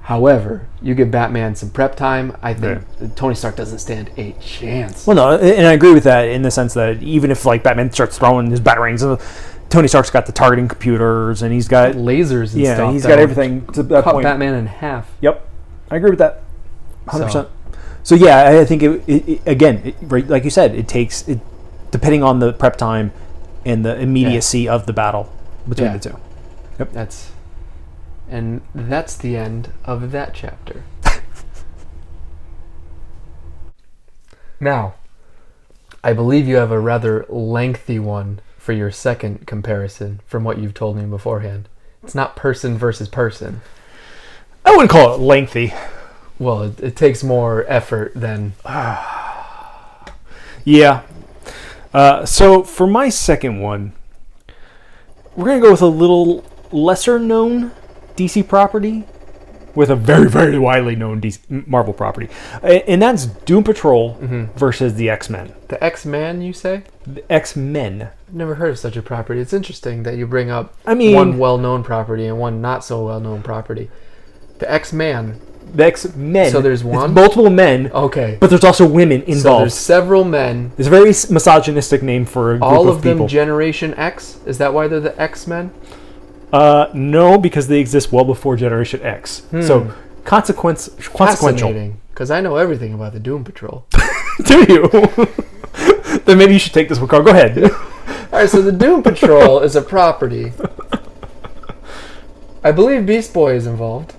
However, you give Batman some prep time, I think Tony Stark doesn't stand a chance. Well, no, and I agree with that in the sense that even if, like, Batman starts throwing his batarangs, Tony Stark's got the targeting computers, and he's got lasers and stuff. Yeah, he's got everything to that cut point. Batman in half. Yep, I agree with that, 100%. So yeah, I think it like you said, it takes depending on the prep time and the immediacy of the battle between the two. Yep, that's the end of that chapter. Now, I believe you have a rather lengthy one for your second comparison from what you've told me beforehand. It's not person versus person. I wouldn't call it lengthy. Well, it takes more effort than... Yeah. So for my second one, we're going to go with a little lesser known DC property with a very, very widely known Marvel property. And that's Doom Patrol versus the X-Men. The X-Men, you say? The X-Men. I've never heard of such a property. It's interesting that you bring up one well-known property and one not-so-well-known property. The X-Men. The X-Men. So there's one? It's multiple men. Okay. But there's also women involved. So there's several men. It's a very misogynistic name for a group all of people. All of them Generation X? Is that why they're the X-Men? No, because they exist well before Generation X. So, consequential. Fascinating, because I know everything about the Doom Patrol. Do you? Then maybe you should take this one, Carl. Go ahead. All right, so the Doom Patrol is a property. I believe Beast Boy is involved.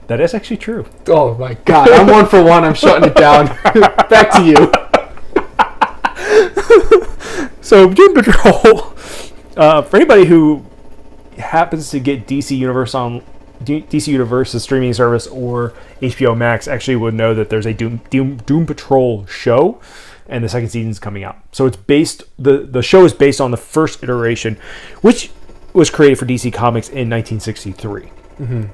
That is actually true. Oh my God, I'm 1 for 1. I'm shutting it down. Back to you. So Doom Patrol, for anybody who happens to get DC Universe's streaming service or HBO Max, actually would know that there's a Doom Patrol show, and the second season's coming out. So it's the show is based on the first iteration, which was created for DC Comics in 1963. Mm-hmm.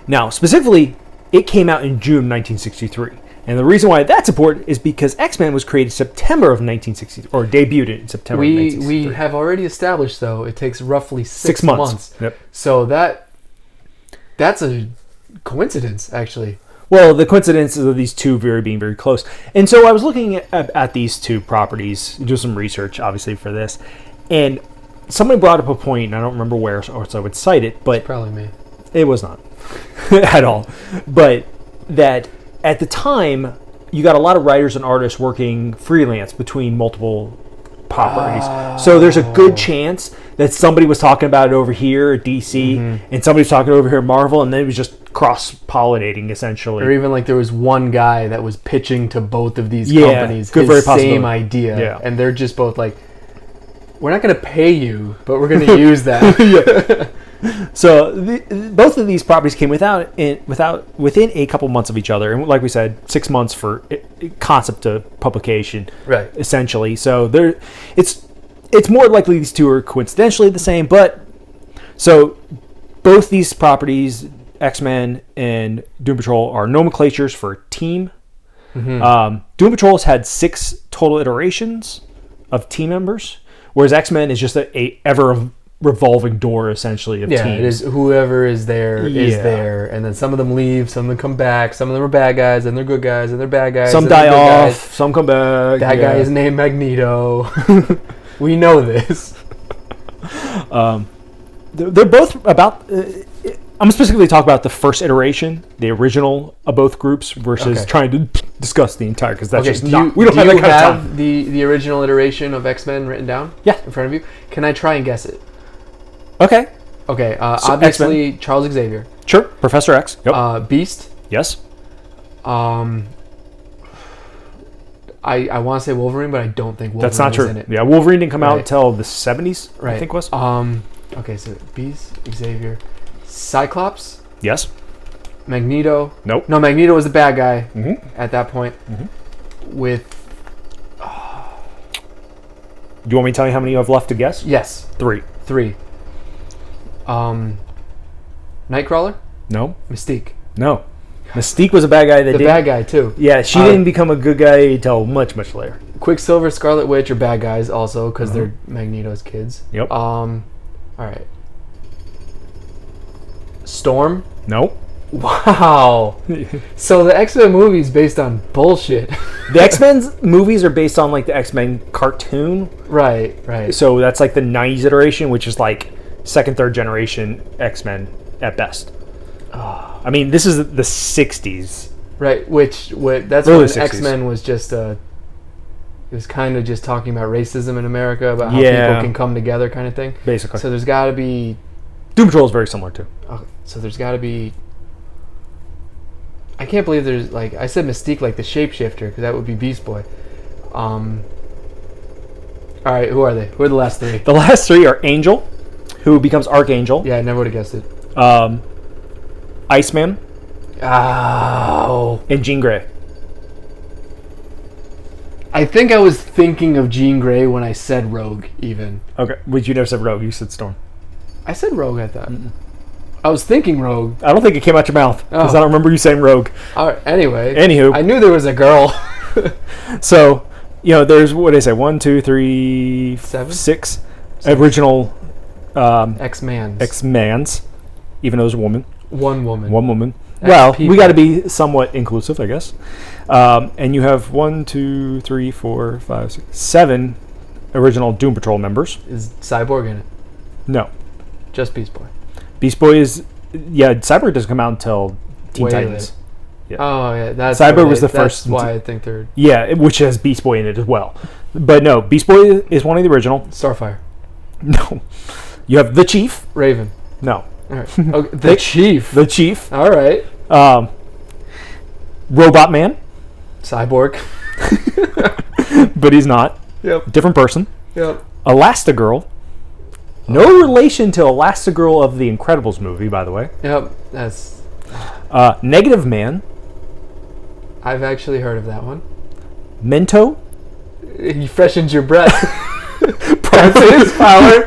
Now, specifically, it came out in June 1963. And the reason why that's important is because X-Men was created September of 1963, or debuted in September of 1963. We have already established, though, it takes roughly 6 months. Yep. So that's a coincidence, actually. Well, the coincidence of these two being very close. And so I was looking at these two properties, do some research, obviously, for this. And somebody brought up a point, and I don't remember where, or so I would cite it, but... It's probably me. It was not. At all. But that... At the time, you got a lot of writers and artists working freelance between multiple properties. So there's a good chance that somebody was talking about it over here at DC, and somebody was talking over here at Marvel, and then it was just cross-pollinating, essentially. Or even like there was one guy that was pitching to both of these companies his same idea. And they're just both like, we're not going to pay you, but we're going to use that. So both of these properties came within a couple months of each other, and like we said, 6 months for concept to publication, right? Essentially, so it's more likely these two are coincidentally the same. But so both these properties, X-Men and Doom Patrol, are nomenclatures for team. Doom Patrol has had 6 total iterations of team members, whereas X-Men is just a ever revolving door, essentially, of teams. It is whoever is there is there, and then some of them leave, some of them come back, some of them are bad guys, and they're good guys, and they're bad guys. Some die off, some come back. That guy is named Magneto. We know this. They're both about... I'm specifically talking about the first iteration, the original of both groups, versus trying to discuss the entire, because that's just not... We don't have that kind of time. The original iteration of X-Men written down? Yeah. In front of you? Can I try and guess it? Okay. Okay, obviously X-Men. Charles Xavier. Sure. Professor X. Yep. Beast. Yes. I want to say Wolverine, but I don't think Wolverine That's not true. in it. Yeah, Wolverine didn't come out until the 70s, I think it was. Okay, so Beast, Xavier, Cyclops. Yes. Magneto. Nope. No, Magneto was the bad guy at that point. With... Do you want me to tell you how many you have left to guess? Yes. 3. Nightcrawler? No. Mystique? No. Mystique was a bad guy. The bad guy, too. Yeah, she didn't become a good guy until much, much later. Quicksilver, Scarlet Witch are bad guys also, because they're Magneto's kids. Yep. All right. Storm? Nope. Wow. So the X-Men movie's based on bullshit. The X-Men movies are based on like the X-Men cartoon. Right. So that's like the 90s iteration, which is like second, third generation X-Men at best. I mean, this is the 60s. Right, that's Early when 60s. X-Men was just it was kind of just talking about racism in America, about how people can come together kind of thing. Basically. So there's got to be... Doom Patrol is very similar too. Okay, so there's got to be... I can't believe there's, like, I said Mystique like the shapeshifter, because that would be Beast Boy. Alright, who are they? Who are the last 3? The last 3 are Angel, who becomes Archangel. Yeah, I never would have guessed it. Iceman. Oh. And Jean Grey. I think I was thinking of Jean Grey when I said Rogue, even. Okay, but you never said Rogue, you said Storm. I said Rogue, I thought. I was thinking Rogue. I don't think it came out your mouth, because I don't remember you saying Rogue. All right, anyway. Anywho. I knew there was a girl. So, there's, what did I say, 1, 2, 3, 7? 6 original X-Mans, even though there's a woman. One woman. Well, we got to be somewhat inclusive, I guess. And you have 1, 2, 3, 4, 5, 6, 7 original Doom Patrol members. Is Cyborg in it? No. Just Beast Boy. Beast Boy is... Yeah, Cyborg doesn't come out until Teen Titans. Yeah. Oh, yeah. Cyborg was the first... That's why I think they're... Yeah, which has Beast Boy in it as well. But no, Beast Boy is one of the original. Starfire. No. You have the Chief. Raven. No. All right. Okay. The Chief. The Chief. All right. Robot Man. Cyborg. But he's not. Yep. Different person. Yep. Elastigirl. No relation to Elastigirl of the Incredibles movie, by the way. Yep. That's. Negative Man. I've actually heard of that one. Mento. He freshens your breath. That's his power.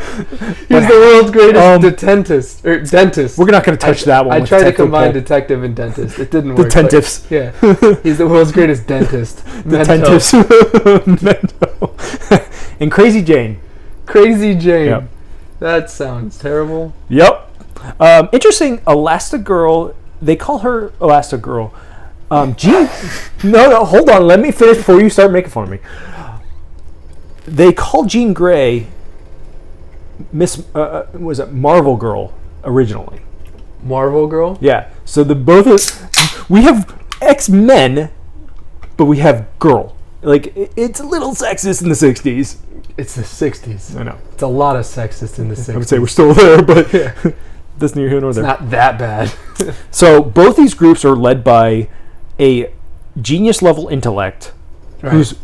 He's the world's greatest dentist. We're not going to touch that one. I tried to combine detective and dentist. It didn't work. Detectives. Yeah. He's the world's greatest dentist. Detectives. Mento. And Crazy Jane. Crazy Jane. Yep. That sounds terrible. Yep. Interesting. Elastigirl. They call her Elastigirl. Jean. No, hold on. Let me finish before you start making fun of me. They call Jean Grey was it Marvel Girl originally? Marvel Girl? Yeah. So we have X-Men, but we have girl. Like it's a little sexist in the 60s. It's the 60s. I know. It's a lot of sexist in the 60s. I would say we're still there, but that's neither here nor there. It's not that bad. So both these groups are led by a genius level intellect who's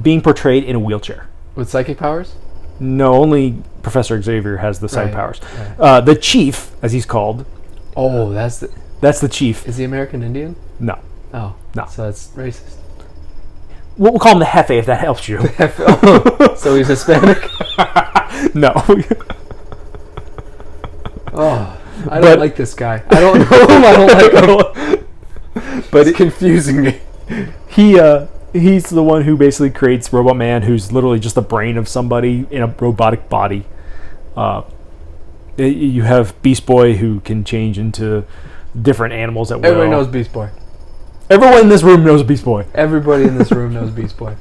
being portrayed in a wheelchair. With psychic powers? No, only Professor Xavier has the psychic powers. Right. The Chief, as he's called. Oh, that's the Chief. Is he American Indian? No. Oh. No. So that's racist. We'll call him the Hefe if that helps you. So he's Hispanic? No. Oh, I don't like this guy. I don't know him. I don't like him. But it's confusing me. He's the one who basically creates Robot Man, who's literally just the brain of somebody in a robotic body. You have Beast Boy, who can change into different animals at will. Everybody knows Beast Boy. Everyone in this room knows Beast Boy. Everybody in this room knows Beast Boy.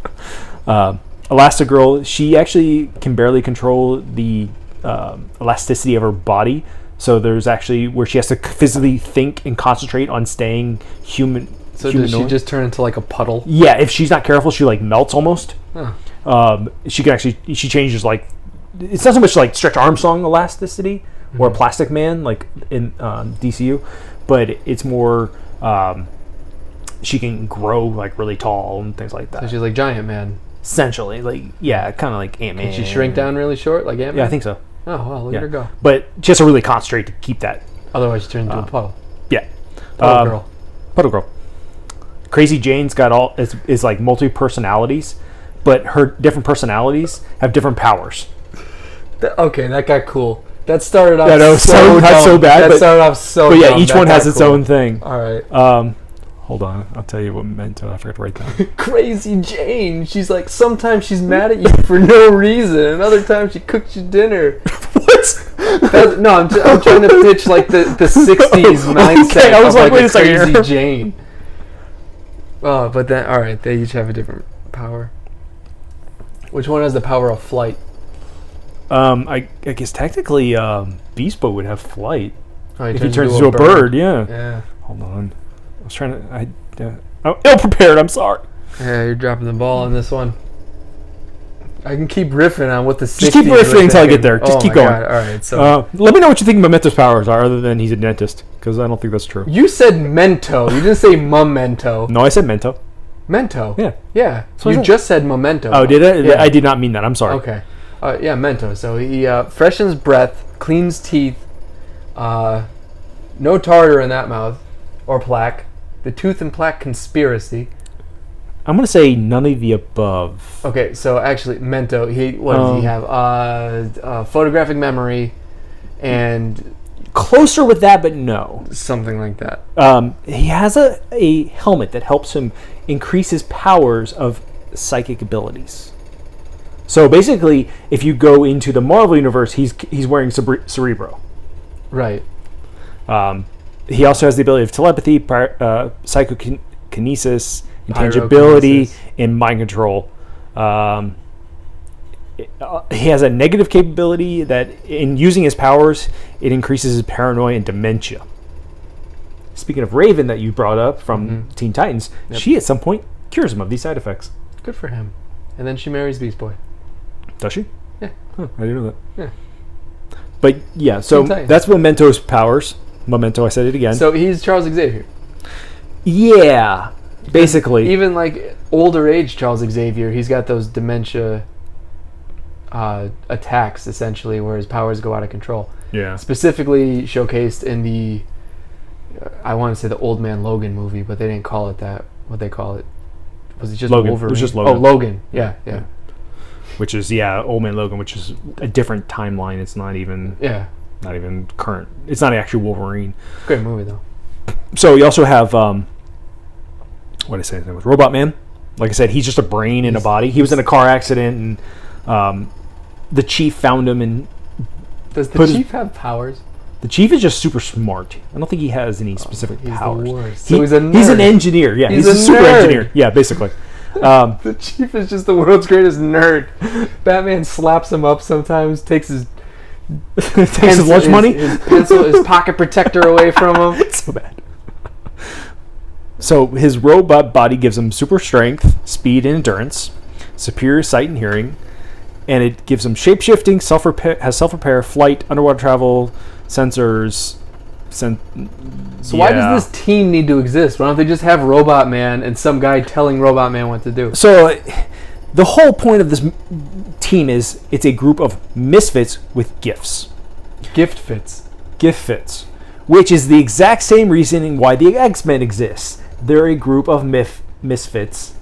Elastigirl, she actually can barely control the elasticity of her body. So there's actually where she has to physically think and concentrate on staying human. So does she just turn into like a puddle? Yeah, if she's not careful, she like melts almost. Huh. She changes like, it's not so much like Stretch Armstrong elasticity or Plastic Man like in DCU, but it's more she can grow like really tall and things like that. So she's like Giant Man. Essentially, like kind of like Ant-Man. Can she shrink down really short like Ant-Man? Yeah, I think so. Oh wow, look at her go. But she has to really concentrate to keep that. Otherwise, she turns into a puddle. Yeah. Puddle Girl. Crazy Jane's got is like multi personalities, but her different personalities have different powers. Okay, that got cool. That started off so bad. That started off so. But yeah, dumb. each one has its own thing. All right. Hold on, I'll tell you what Mento. I forgot to write down. Crazy Jane. She's like, sometimes she's mad at you for no reason, and other times she cooks you dinner. What? No, I'm trying to pitch like the 60s mindset. Okay, I was of like, wait a Crazy second. Jane. Oh, but then all right, they each have a different power. Which one has the power of flight? I guess technically Beast Boy would have flight if he turns into a bird. Yeah. Hold on. I was trying to. I'm ill prepared. I'm sorry. Yeah, you're dropping the ball on this one. I can keep riffing on what the 60s. Just keep riffing until I get there. Just keep going. God. All right. So let me know what you think Memento's powers are, other than he's a dentist, because I don't think that's true. you said Mento. You didn't say Memento. No, I said Mento. Mento. Yeah. Yeah. So you just said Memento. Oh, did I? Yeah. I did not mean that. I'm sorry. Okay. Yeah, Mento. So he freshens breath, cleans teeth, no tartar in that mouth, or plaque. The tooth and plaque conspiracy. I'm going to say none of the above. Okay, so actually, Mento, what does he have? Photographic memory, and closer with that, but no. Something like that. He has a helmet that helps him increase his powers of psychic abilities. So basically, if you go into the Marvel universe, he's wearing Cerebro. Right. He also has the ability of telepathy, psychokinesis, intangibility, and mind control. He has a negative capability that, in using his powers, it increases his paranoia and dementia. Speaking of Raven that you brought up from Teen Titans, she at some point cures him of these side effects. Good for him. And then she marries Beast Boy. Does she? Yeah. Huh, I didn't know that. Yeah. But yeah, so that's Memento's powers. Memento, I said it again. So he's Charles Xavier. Yeah, basically. Even like older age Charles Xavier, he's got those dementia attacks essentially, where his powers go out of control. Yeah. Specifically showcased in the, I want to say the Old Man Logan movie, but they didn't call it that. What they call it? Was it just Logan. Wolverine? It was just Logan. Oh, Logan. Yeah. Which is Old Man Logan, which is a different timeline. It's not even current. It's not actually Wolverine. Great movie though. So you also have what did I say his name was? Robot Man. Like I said, he's just a brain in a body. He was in a car accident, and the Chief found him. And does the Chief have powers? The Chief is just super smart. I don't think he has any specific powers. The worst. So he's a nerd. He's an engineer. Yeah, he's a super engineer. Yeah, basically. The Chief is just the world's greatest nerd. Batman slaps him up sometimes, takes his lunch money, his pencil, his pocket protector away from him. It's so bad. So his robot body gives him super strength, speed, and endurance, superior sight and hearing, and it gives him shape-shifting, self-repair, flight, underwater travel, sensors. So why does this team need to exist? Why don't they just have Robot Man and some guy telling Robot Man what to do? So the whole point of this team is it's a group of misfits with gifts. Gift fits. Which is the exact same reasoning why the X-Men exists. They're a group of misfits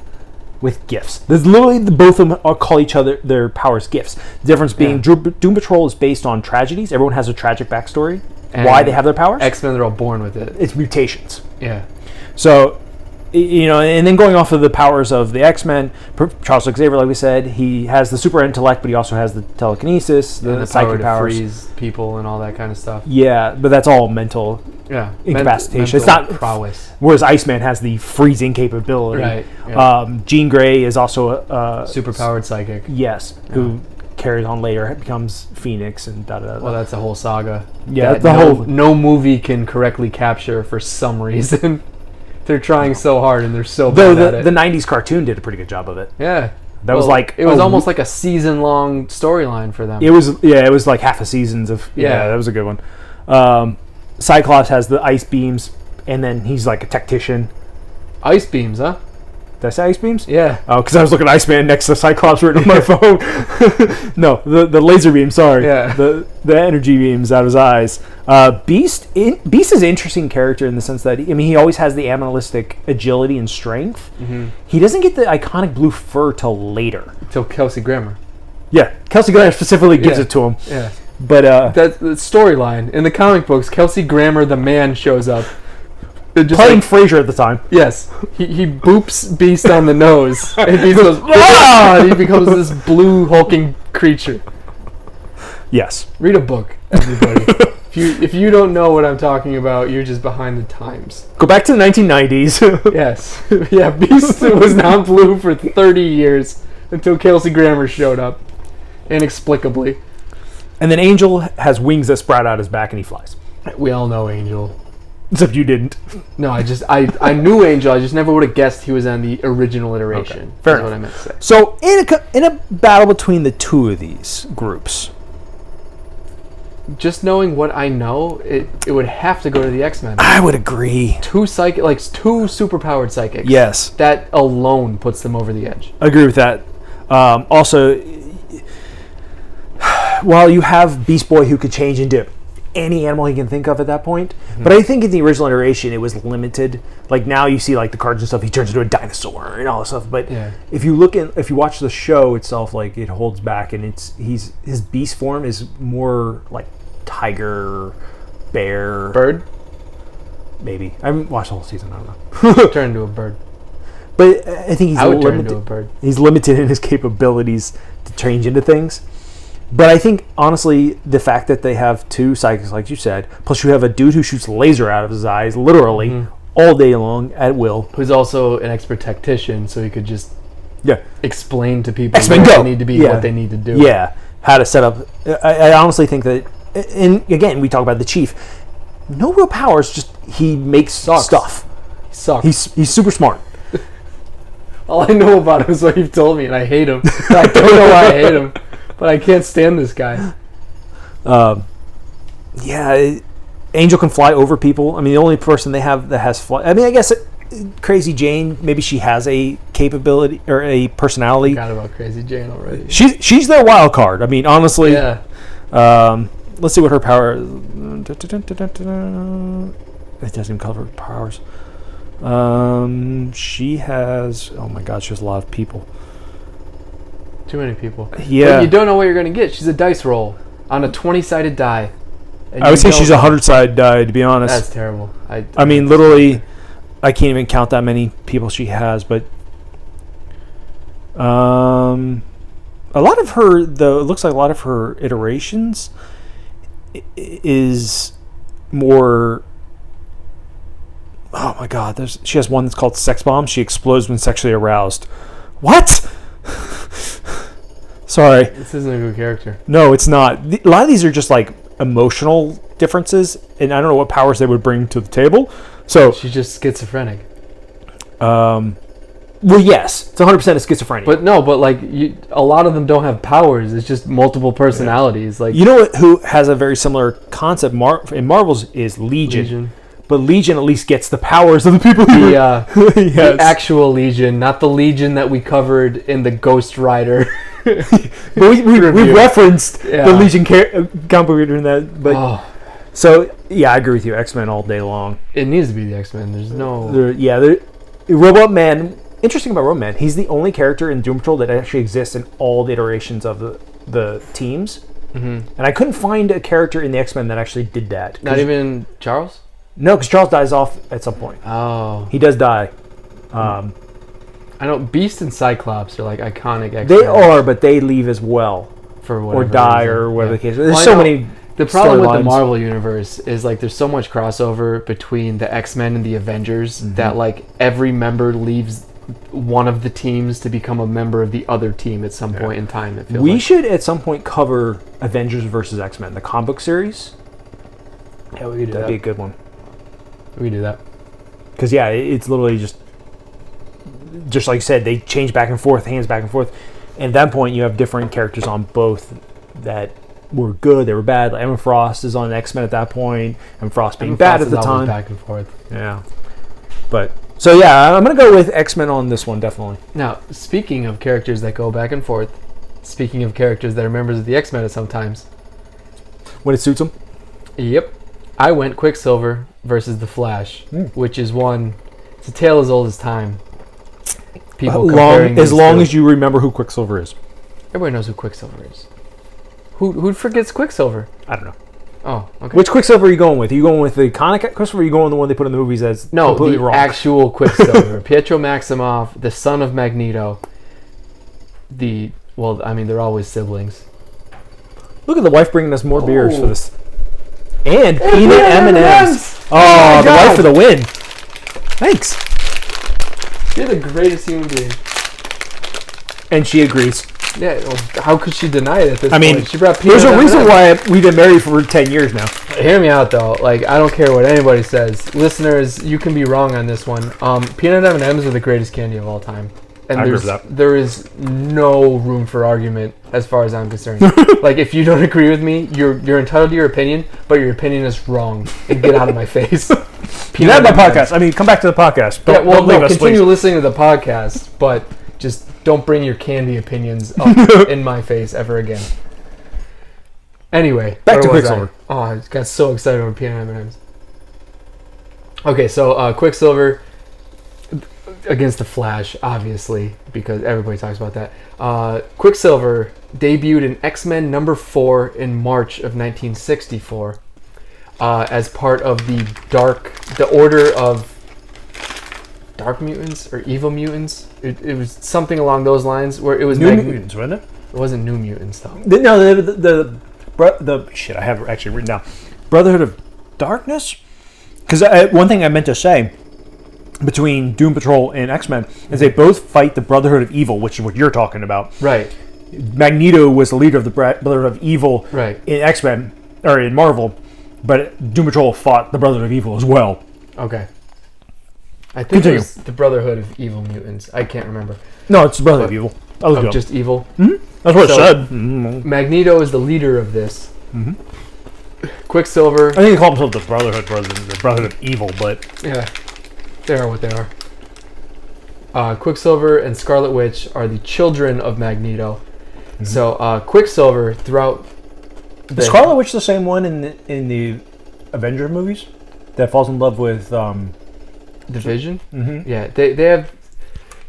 with gifts. There's literally both of them call each other their powers gifts. The difference being Doom Patrol is based on tragedies. Everyone has a tragic backstory. And why they have their powers? X-Men are all born with it. It's mutations. Yeah. So, and then going off of the powers of the X-Men, Charles Xavier, like we said, he has the super intellect, but he also has the telekinesis, the psychic powers, to freeze people and all that kind of stuff. Yeah, but that's all mental incapacitation. It's not prowess. Whereas Iceman has the freezing capability. Right. Yeah. Jean Grey is also a superpowered psychic. Yes, who carries on later, becomes Phoenix and da-da-da. Well, that's a whole saga. Yeah, no movie can correctly capture for some reason. They're trying so hard and they're so bad at it. The 90s cartoon did a pretty good job of it. Yeah. That was like... It was almost like a season-long storyline for them. It was like half a seasons of... Yeah, that was a good one. Cyclops has the ice beams, and then he's like a tactician. Ice beams, huh? Did I say ice beams? Yeah. Oh, because I was looking at Iceman next to Cyclops written on my phone. No, the laser beam, sorry. Yeah. The energy beams out of his eyes. Beast is an interesting character in the sense that, he always has the animalistic agility and strength. Mm-hmm. He doesn't get the iconic blue fur till later. Till Kelsey Grammer. Yeah, Kelsey Grammer specifically gives it to him. Yeah. But that's the storyline. In the comic books, Kelsey Grammer, the man, shows up. Playing Frasier at the time. Yes. He boops Beast on the nose. And Beast goes, ah! And he becomes this blue hulking creature. Yes. Read a book, everybody. If you don't know what I'm talking about, you're just behind the times. Go back to the 1990s. Yes. Yeah, Beast was not blue for 30 years until Kelsey Grammer showed up. Inexplicably. And then Angel has wings that sprout out his back and he flies. We all know Angel. Except you didn't. No, I knew Angel. I just never would have guessed he was on the original iteration. Okay. Fair enough. What I meant to say. So in a battle between the two of these groups, just knowing what I know, it would have to go to the X-Men. I would agree. Two superpowered psychics. Yes. That alone puts them over the edge. I agree with that. Also, while you have Beast Boy who could change into any animal he can think of at that point, but I think in the original iteration it was limited. Like now you see like the cards and stuff, he turns into a dinosaur and all this stuff. But if you watch the show itself, like it holds back, and his beast form is more like tiger, bear, bird. Maybe I haven't watched the whole season. I don't know. Turn into a bird. But I think I would turn into a bird. He's limited in his capabilities to change into things. But I think, honestly, the fact that they have two psychics, like you said, plus you have a dude who shoots laser out of his eyes, literally, all day long, at will. Who's also an expert tactician, so he could just explain to people X-Men what go! They need to be, what they need to do. Yeah, how to set up. I honestly think that, and again, we talk about the Chief. No real powers, just he makes stuff. He sucks. He's super smart. All I know about him is what you've told me, and I hate him. I don't know why I hate him, but I can't stand this guy. Yeah, Angel can fly over people. I mean, the only person they have that has fly. I mean, I guess Crazy Jane. Maybe she has a capability or a personality. Forgot about Crazy Jane already. She's their wild card. I mean, honestly. Yeah. Let's see what her power. It doesn't even cover powers. She has. Oh my God, she has a lot of people. Too many people. Yeah. But you don't know what you're going to get. She's a dice roll on a 20-sided die. I would say she's a 100-sided die, to be honest. That's terrible. I mean, literally, I can't even count that many people she has, but a lot of her, though, it looks like a lot of her iterations is more. Oh my God! She has one that's called Sex Bomb. She explodes when sexually aroused. What? Sorry. This isn't a good character. No, it's not. A lot of these are just like emotional differences, and I don't know what powers they would bring to the table. So she's just schizophrenic. Well, yes, it's 100% a schizophrenia. But no, but like a lot of them don't have powers. It's just multiple personalities. Yeah. Like, you know who has a very similar concept in Marvel's is Legion. But Legion at least gets the powers of the people who the actual Legion, not the Legion that we covered in the Ghost Rider. But we referenced the Legion comic in that. But so yeah, I agree with you. X-Men all day long. It needs to be the X-Men. There's no. Robot Man. Interesting about Robot Man. He's the only character in Doom Patrol that actually exists in all the iterations of the teams. Mm-hmm. And I couldn't find a character in the X-Men that actually did that. Not even Charles? No, because Charles dies off at some point. Oh. He does die. I know Beast and Cyclops are like iconic X-Men. They are, but they leave as well. For whatever or die reason. or whatever the case. There's so many. The problem with the Marvel universe is like there's so much crossover between the X-Men and the Avengers that like every member leaves one of the teams to become a member of the other team at some point in time. It feels we should at some point cover Avengers versus X-Men, the comic book series. Yeah, we could do That'd be a good one. We could do that. Because it's literally just like you said, they change back and forth, hands back and forth. And at that point, you have different characters on both that were good, they were bad. Like Emma Frost is on X-Men at that point, and Frost being bad at the time. Back and forth. Yeah. But so yeah, I'm gonna go with X-Men on this one definitely. Now, speaking of characters that go back and forth, speaking of characters that are members of the X-Men at sometimes, when it suits them. Yep, I went Quicksilver versus the Flash, which is it's a tale as old as time. People as long as you remember who Quicksilver is. Everybody knows who Quicksilver is. Who forgets Quicksilver? I don't know. Oh, okay. Which Quicksilver are you going with? Are you going with the iconic Quicksilver, or are you going with the one they put in the movies as completely wrong? Actual Quicksilver. Pietro Maximoff, the son of Magneto. They're always siblings. Look at the wife bringing us more beers for this. And peanut M&Ms. Oh, the wife for the win. Thanks. You're the greatest human being. And she agrees. Yeah, well, how could she deny it at this point? She brought there's a reason why we've been married for 10 years now. Hear me out, though. Like, I don't care what anybody says. Listeners, you can be wrong on this one. Peanut M&Ms are the greatest candy of all time. And there is no room for argument as far as I'm concerned. Like, if you don't agree with me, you're entitled to your opinion, but your opinion is wrong. And get out of my face. Not my podcast. I mean, come back to the podcast. Don't leave us, continue please. listening to the podcast, but just don't bring your candy opinions up in my face ever again. Anyway, back to Quicksilver. I got so excited over peanut M&Ms. Okay, so Quicksilver against the Flash, obviously, because everybody talks about that. Quicksilver debuted in X-Men #4 in March of 1964 as part of the Order of Dark Mutants or Evil Mutants. It was something along those lines where it was New Mutants, wasn't it? It wasn't New Mutants though. The shit I have it actually written down. Brotherhood of Darkness. Because one thing I meant to say between Doom Patrol and X-Men is they both fight the Brotherhood of Evil, which is what you're talking about. Right. Magneto was the leader of the Brotherhood of Evil in X-Men or in Marvel, but Doom Patrol fought the Brotherhood of Evil as well. Okay. I think it was the Brotherhood of Evil Mutants. I can't remember. No, it's the Brotherhood of Evil. I was just evil? Mm-hmm. That's what it said. Mm-hmm. Magneto is the leader of this. Mm-hmm. Quicksilver... I think they call themselves the Brotherhood rather than the Brotherhood of Evil, but... Yeah, they are what they are. Quicksilver and Scarlet Witch are the children of Magneto. Mm-hmm. So, Quicksilver, throughout... Is Scarlet Witch the same one in the Avenger movies? That falls in love with... Division? Mm-hmm. Yeah, they have...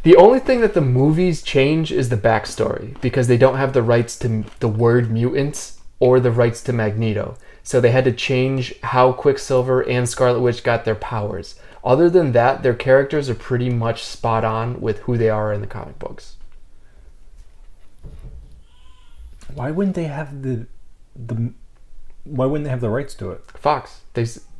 The only thing that the movies change is the backstory, because they don't have the rights to the word mutants or the rights to Magneto. So they had to change how Quicksilver and Scarlet Witch got their powers. Other than that, their characters are pretty much spot on with who they are in the comic books. Why wouldn't they have the Why wouldn't they have the rights to it? Fox.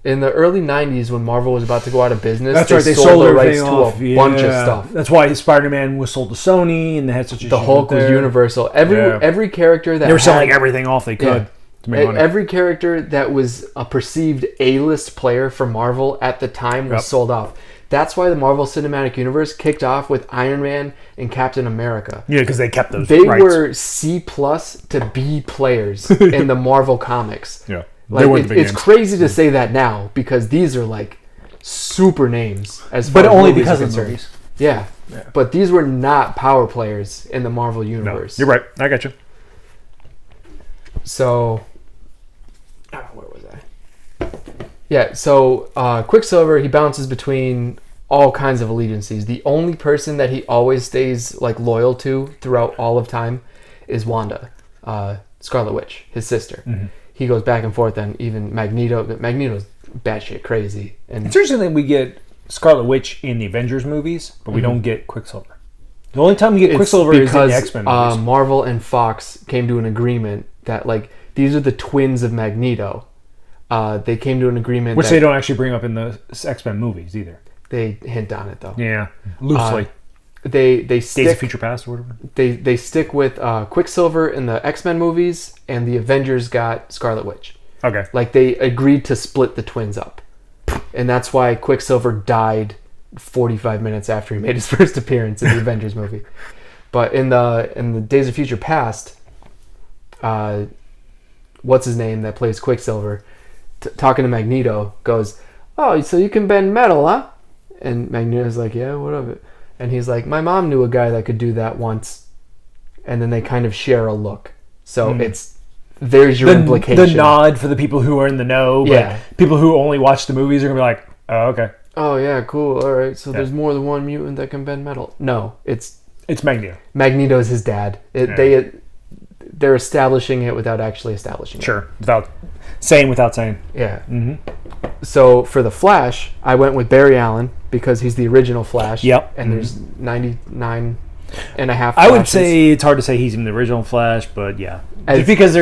In the early 90s, when Marvel was about to go out of business, that's right. They sold the rights to a bunch of stuff. That's why Spider-Man was sold to Sony, and they had such a... The Hulk was Universal. Every character that... They were selling everything off they could to make money. Every character that was a perceived A-list player for Marvel at the time was sold off. That's why the Marvel Cinematic Universe kicked off with Iron Man and Captain America. Yeah, because they kept those rights. They rights. were C+ to B players in the Marvel comics. Yeah. Like, it's crazy to say that now, because these are like super names as far but as only movies because are of concerned. movies. Yeah, but these were not power players in the Marvel universe. No, you're right. I got you. So, where was I? Yeah, so Quicksilver, he bounces between all kinds of allegiances. The only person that he always stays like loyal to throughout all of time is Wanda, Scarlet Witch, his sister. Mm-hmm. He goes back and forth, and even Magneto's batshit crazy. And it's interesting that we get Scarlet Witch in the Avengers movies, but we don't get Quicksilver. The only time we get Quicksilver is in the X-Men movies. Marvel and Fox came to an agreement that, like, these are the twins of Magneto. They came to an agreement which they don't actually bring up in the X-Men movies either. They hint on it, though. Yeah, loosely. They stick, Days of Future Past or whatever. They stick with Quicksilver in the X-Men movies, and the Avengers got Scarlet Witch. Okay. Like, they agreed to split the twins up. And that's why Quicksilver died 45 minutes after he made his first appearance in the Avengers movie. But in the Days of Future Past, what's his name that plays Quicksilver, talking to Magneto, goes, "Oh, so you can bend metal, huh?" And Magneto's like, "Yeah, what of it?" And he's like, "My mom knew a guy that could do that once." And then they kind of share a look. So there's your implication. The nod for the people who are in the know, but people who only watch the movies are going to be like, "Oh, okay. Oh, yeah, cool. All right, so there's more than one mutant that can bend metal." No, it's Magneto. Magneto's his dad. They're establishing it without actually establishing it. Sure, without saying. Yeah. Mm-hmm. So for the Flash, I went with Barry Allen because he's the original Flash. Yep. And there's 99 and a half Flashes. I would say it's hard to say he's in the original Flash, but yeah. Just because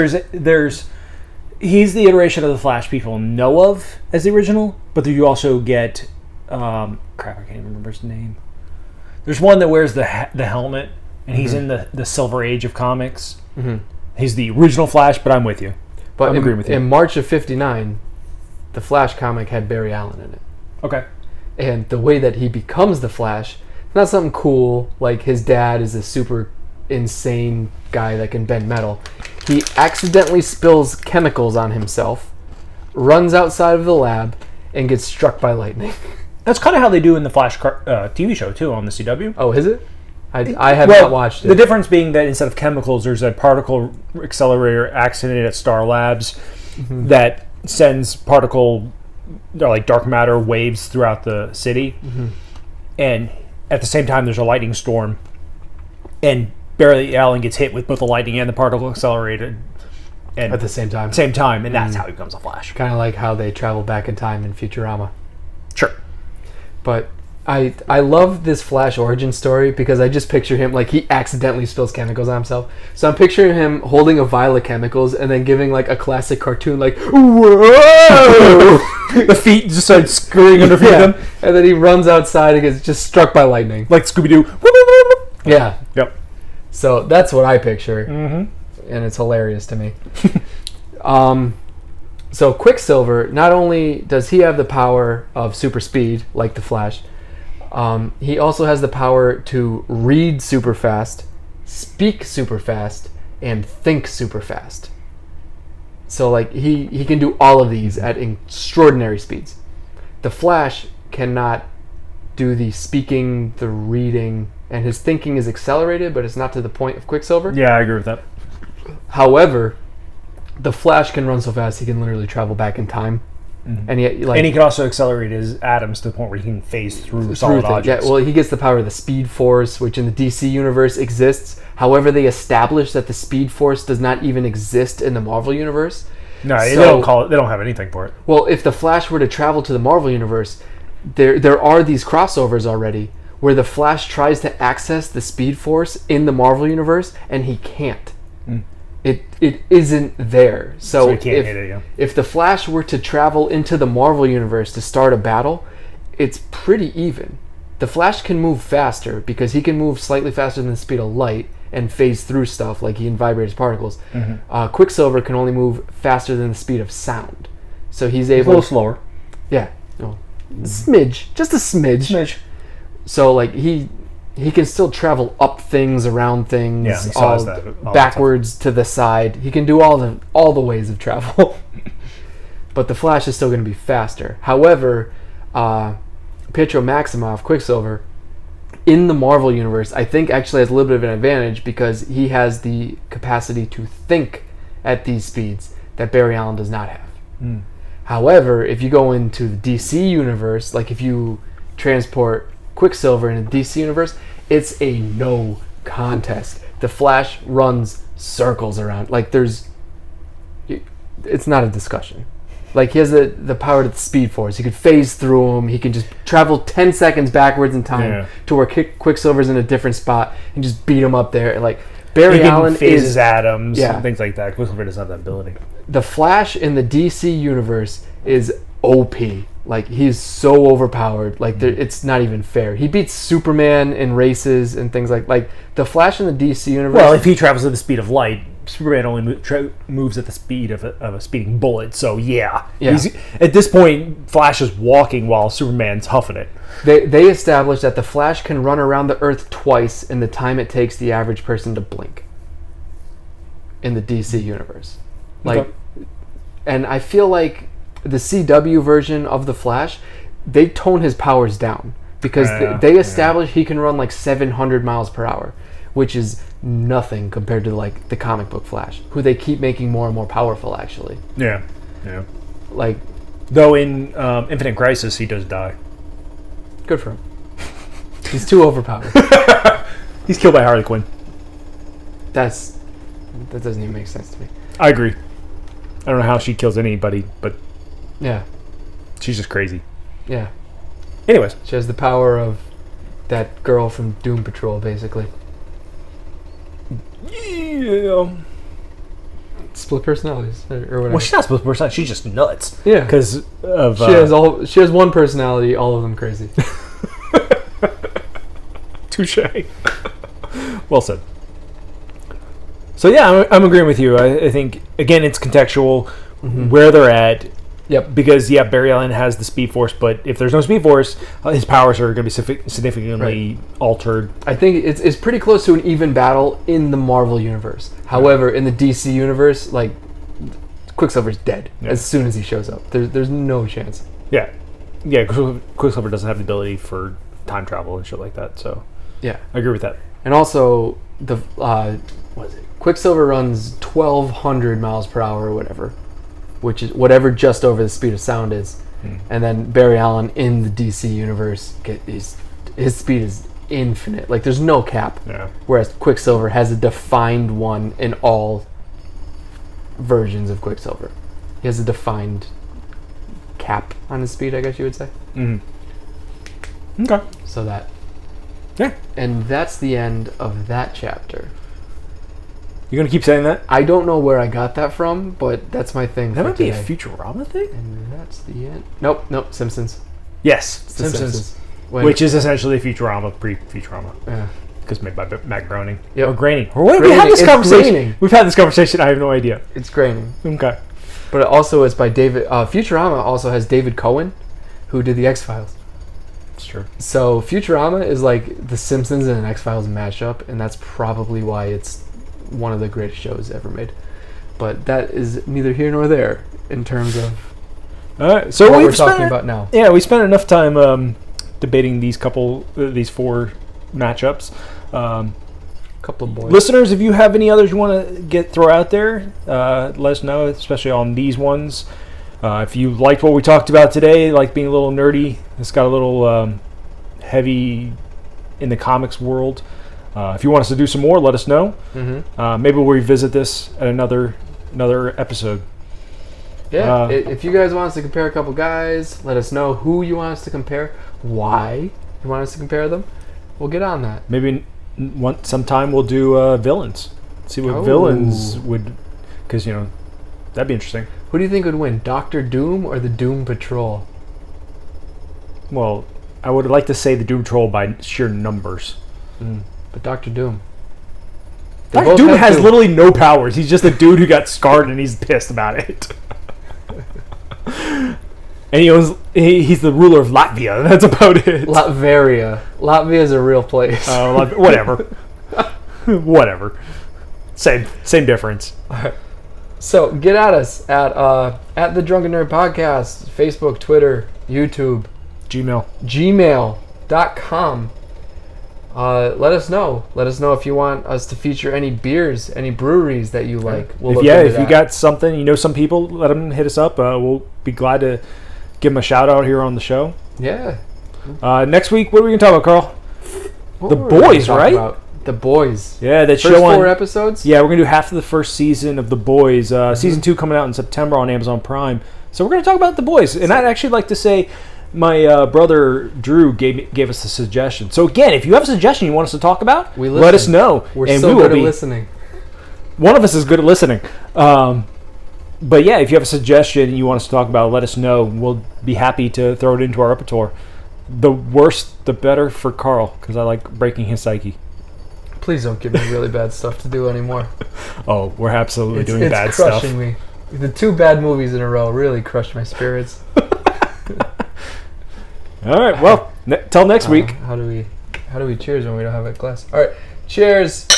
he's the iteration of the Flash people know of as the original, but you also get I can't even remember his name. There's one that wears the helmet, and he's in the Silver Age of comics. Mm-hmm. He's the original Flash, but I'm with you. But I'm agreeing with you. In March of '59, the Flash comic had Barry Allen in it. Okay. And the way that he becomes the Flash, not something cool like his dad is a super insane guy that can bend metal. He accidentally spills chemicals on himself, runs outside of the lab, and gets struck by lightning. That's kind of how they do in the Flash TV show, too, on the CW. Oh, is it? I have not watched it. The difference being that instead of chemicals, there's a particle accelerator accident at Star Labs that sends like dark matter waves throughout the city. Mm-hmm. And at the same time, there's a lightning storm. And Barry Allen gets hit with both the lightning and the particle accelerator. And at the same time. And that's how he becomes a Flash. Kind of like how they travel back in time in Futurama. Sure. But I love this Flash origin story because I just picture him like he accidentally spills chemicals on himself. So I'm picturing him holding a vial of chemicals and then giving like a classic cartoon like, "Whoa!" The feet just start scurrying underneath him. And then he runs outside and gets just struck by lightning. Like Scooby-Doo. Yeah. Yep. So that's what I picture. Mm-hmm. And it's hilarious to me. So Quicksilver, not only does he have the power of super speed, like the Flash, He also has the power to read super fast, speak super fast, and think super fast. So like he can do all of these at extraordinary speeds. The Flash cannot do the speaking, the reading, and his thinking is accelerated, but it's not to the point of Quicksilver. Yeah, I agree with that. However, the Flash can run so fast he can literally travel back in time. Mm-hmm. And he can also accelerate his atoms to the point where he can phase through solid objects. Yeah, well, he gets the power of the Speed Force, which in the DC universe exists. However, they established that the Speed Force does not even exist in the Marvel universe. No, they don't call it. They don't have anything for it. Well, if the Flash were to travel to the Marvel universe, there are these crossovers already where the Flash tries to access the Speed Force in the Marvel universe and he can't. It isn't there. So he can't hit it, yeah. If the Flash were to travel into the Marvel universe to start a battle, it's pretty even. The Flash can move faster because he can move slightly faster than the speed of light and phase through stuff like he can vibrate his particles. Mm-hmm. Quicksilver can only move faster than the speed of sound. So he's able... a little slower. Yeah. No. Smidge. Just a smidge. So like he can still travel up things, around things, yeah, he saws that backwards to the side. He can do all the ways of travel. But the Flash is still going to be faster. However, Pietro Maximoff, Quicksilver, in the Marvel universe, I think actually has a little bit of an advantage because he has the capacity to think at these speeds that Barry Allen does not have. Mm. However, if you go into the DC universe, like if you transport Quicksilver in the DC universe, it's a no contest. The Flash runs circles around. Like it's not a discussion. Like he has the power to the Speed Force. He could phase through them. He can just travel 10 seconds backwards in time to where Quicksilver's in a different spot and just beat him up there. Like Barry Allen phases atoms and things like that. Quicksilver doesn't have that ability. The Flash in the DC universe is OP. Like he's so overpowered. Like it's not even fair. He beats Superman in races and things like the Flash in the DC universe. Well, if he travels at the speed of light, Superman only moves at the speed of a speeding bullet. So yeah. At this point, Flash is walking while Superman's huffing it. They established that the Flash can run around the Earth twice in the time it takes the average person to blink. In the DC universe, and I feel like the CW version of the Flash, they tone his powers down because they establish he can run like 700 miles per hour, which is nothing compared to like the comic book Flash, who they keep making more and more powerful actually. Yeah. Like, though in Infinite Crisis he does die. Good for him. He's too overpowered. He's killed by Harley Quinn. That doesn't even make sense to me. I agree. I don't know how she kills anybody, but yeah, she's just crazy. Yeah. Anyways, she has the power of that girl from Doom Patrol, basically. Yeah. Split personalities or whatever. Well, she's not split personality. She's just nuts. Yeah. Because of she has one personality. All of them crazy. Touche. Well said. So yeah, I'm agreeing with you. I think again it's contextual where they're at. Yep. Because Barry Allen has the Speed Force, but if there's no Speed Force, his powers are going to be significantly altered. I think it's pretty close to an even battle in the Marvel universe. However, in the DC universe, like Quicksilver's dead as soon as he shows up. There's no chance. Yeah. Quicksilver doesn't have the ability for time travel and shit like that. So yeah, I agree with that. And also the what is it? Quicksilver runs 1,200 miles per hour or whatever, which is whatever just over the speed of sound is. And then Barry Allen in the DC universe, his speed is infinite. Like there's no cap. Yeah. Whereas Quicksilver has a defined one in all versions of Quicksilver. He has a defined cap on his speed, I guess you would say. Mm-hmm. Okay. So that. Yeah. And that's the end of that chapter. You're going to keep saying that? I don't know where I got that from, but that's my thing. That might be a Futurama thing? And that's the end. Nope, Simpsons. Yes, It's Simpsons. Which is essentially Futurama, pre-Futurama. Yeah. Because made by Matt Groening. Yep. Or Groening. We had this conversation. Graining. We've had this conversation, I have no idea. It's Groening. Okay. But it also is by David... Futurama also has David Cohen, who did the X-Files. It's true. So Futurama is like the Simpsons and an X-Files mashup, and that's probably why it's one of the greatest shows ever made. But that is neither here nor there in terms of All right, so what we've we're talking about now. Yeah, we spent enough time debating these four matchups. Couple of boys. Listeners, if you have any others you want to throw out there, let us know, especially on these ones. If you liked what we talked about today, like being a little nerdy, it's got a little heavy in the comics world. If you want us to do some more, let us know. Mm-hmm. Maybe we'll revisit this at another episode. Yeah, if you guys want us to compare a couple guys, let us know who you want us to compare, why you want us to compare them. We'll get on that. Maybe sometime we'll do villains. See what villains would, because that'd be interesting. Who do you think would win, Doctor Doom or the Doom Patrol? Well, I would like to say the Doom Patrol by sheer numbers. But Doctor Doom. Doctor Doom has literally no powers. He's just a dude who got scarred and he's pissed about it. And he's the ruler of Latvia. That's about it. Latveria. Latvia is a real place. Whatever. Whatever. Same difference. All right. So get at us at the Drunken Nerd Podcast, Facebook, Twitter, YouTube, gmail.com. Let us know. Let us know if you want us to feature any beers, any breweries that you like. If you got something, some people, let them hit us up. We'll be glad to give them a shout out here on the show. Yeah. Next week, what are we going to talk about, Carl? The Boys, right? The Boys. Yeah, that first show on 4 episodes? Yeah, we're going to do half of the first season of The Boys. Season 2 coming out in September on Amazon Prime. So we're going to talk about The Boys. And I'd actually like to say my brother Drew gave us a suggestion. So again, if you have a suggestion you want us to talk about, let us know. We're so good at listening. One of us is good at listening. But yeah, if you have a suggestion you want us to talk about, let us know. We'll be happy to throw it into our repertoire. The worse, the better for Carl, because I like breaking his psyche. Please don't give me really bad stuff to do anymore. Oh, we're absolutely doing bad stuff. It's crushing me. The 2 bad movies in a row really crushed my spirits. All right, well, till next week. How do we cheers when we don't have a glass? All right, cheers.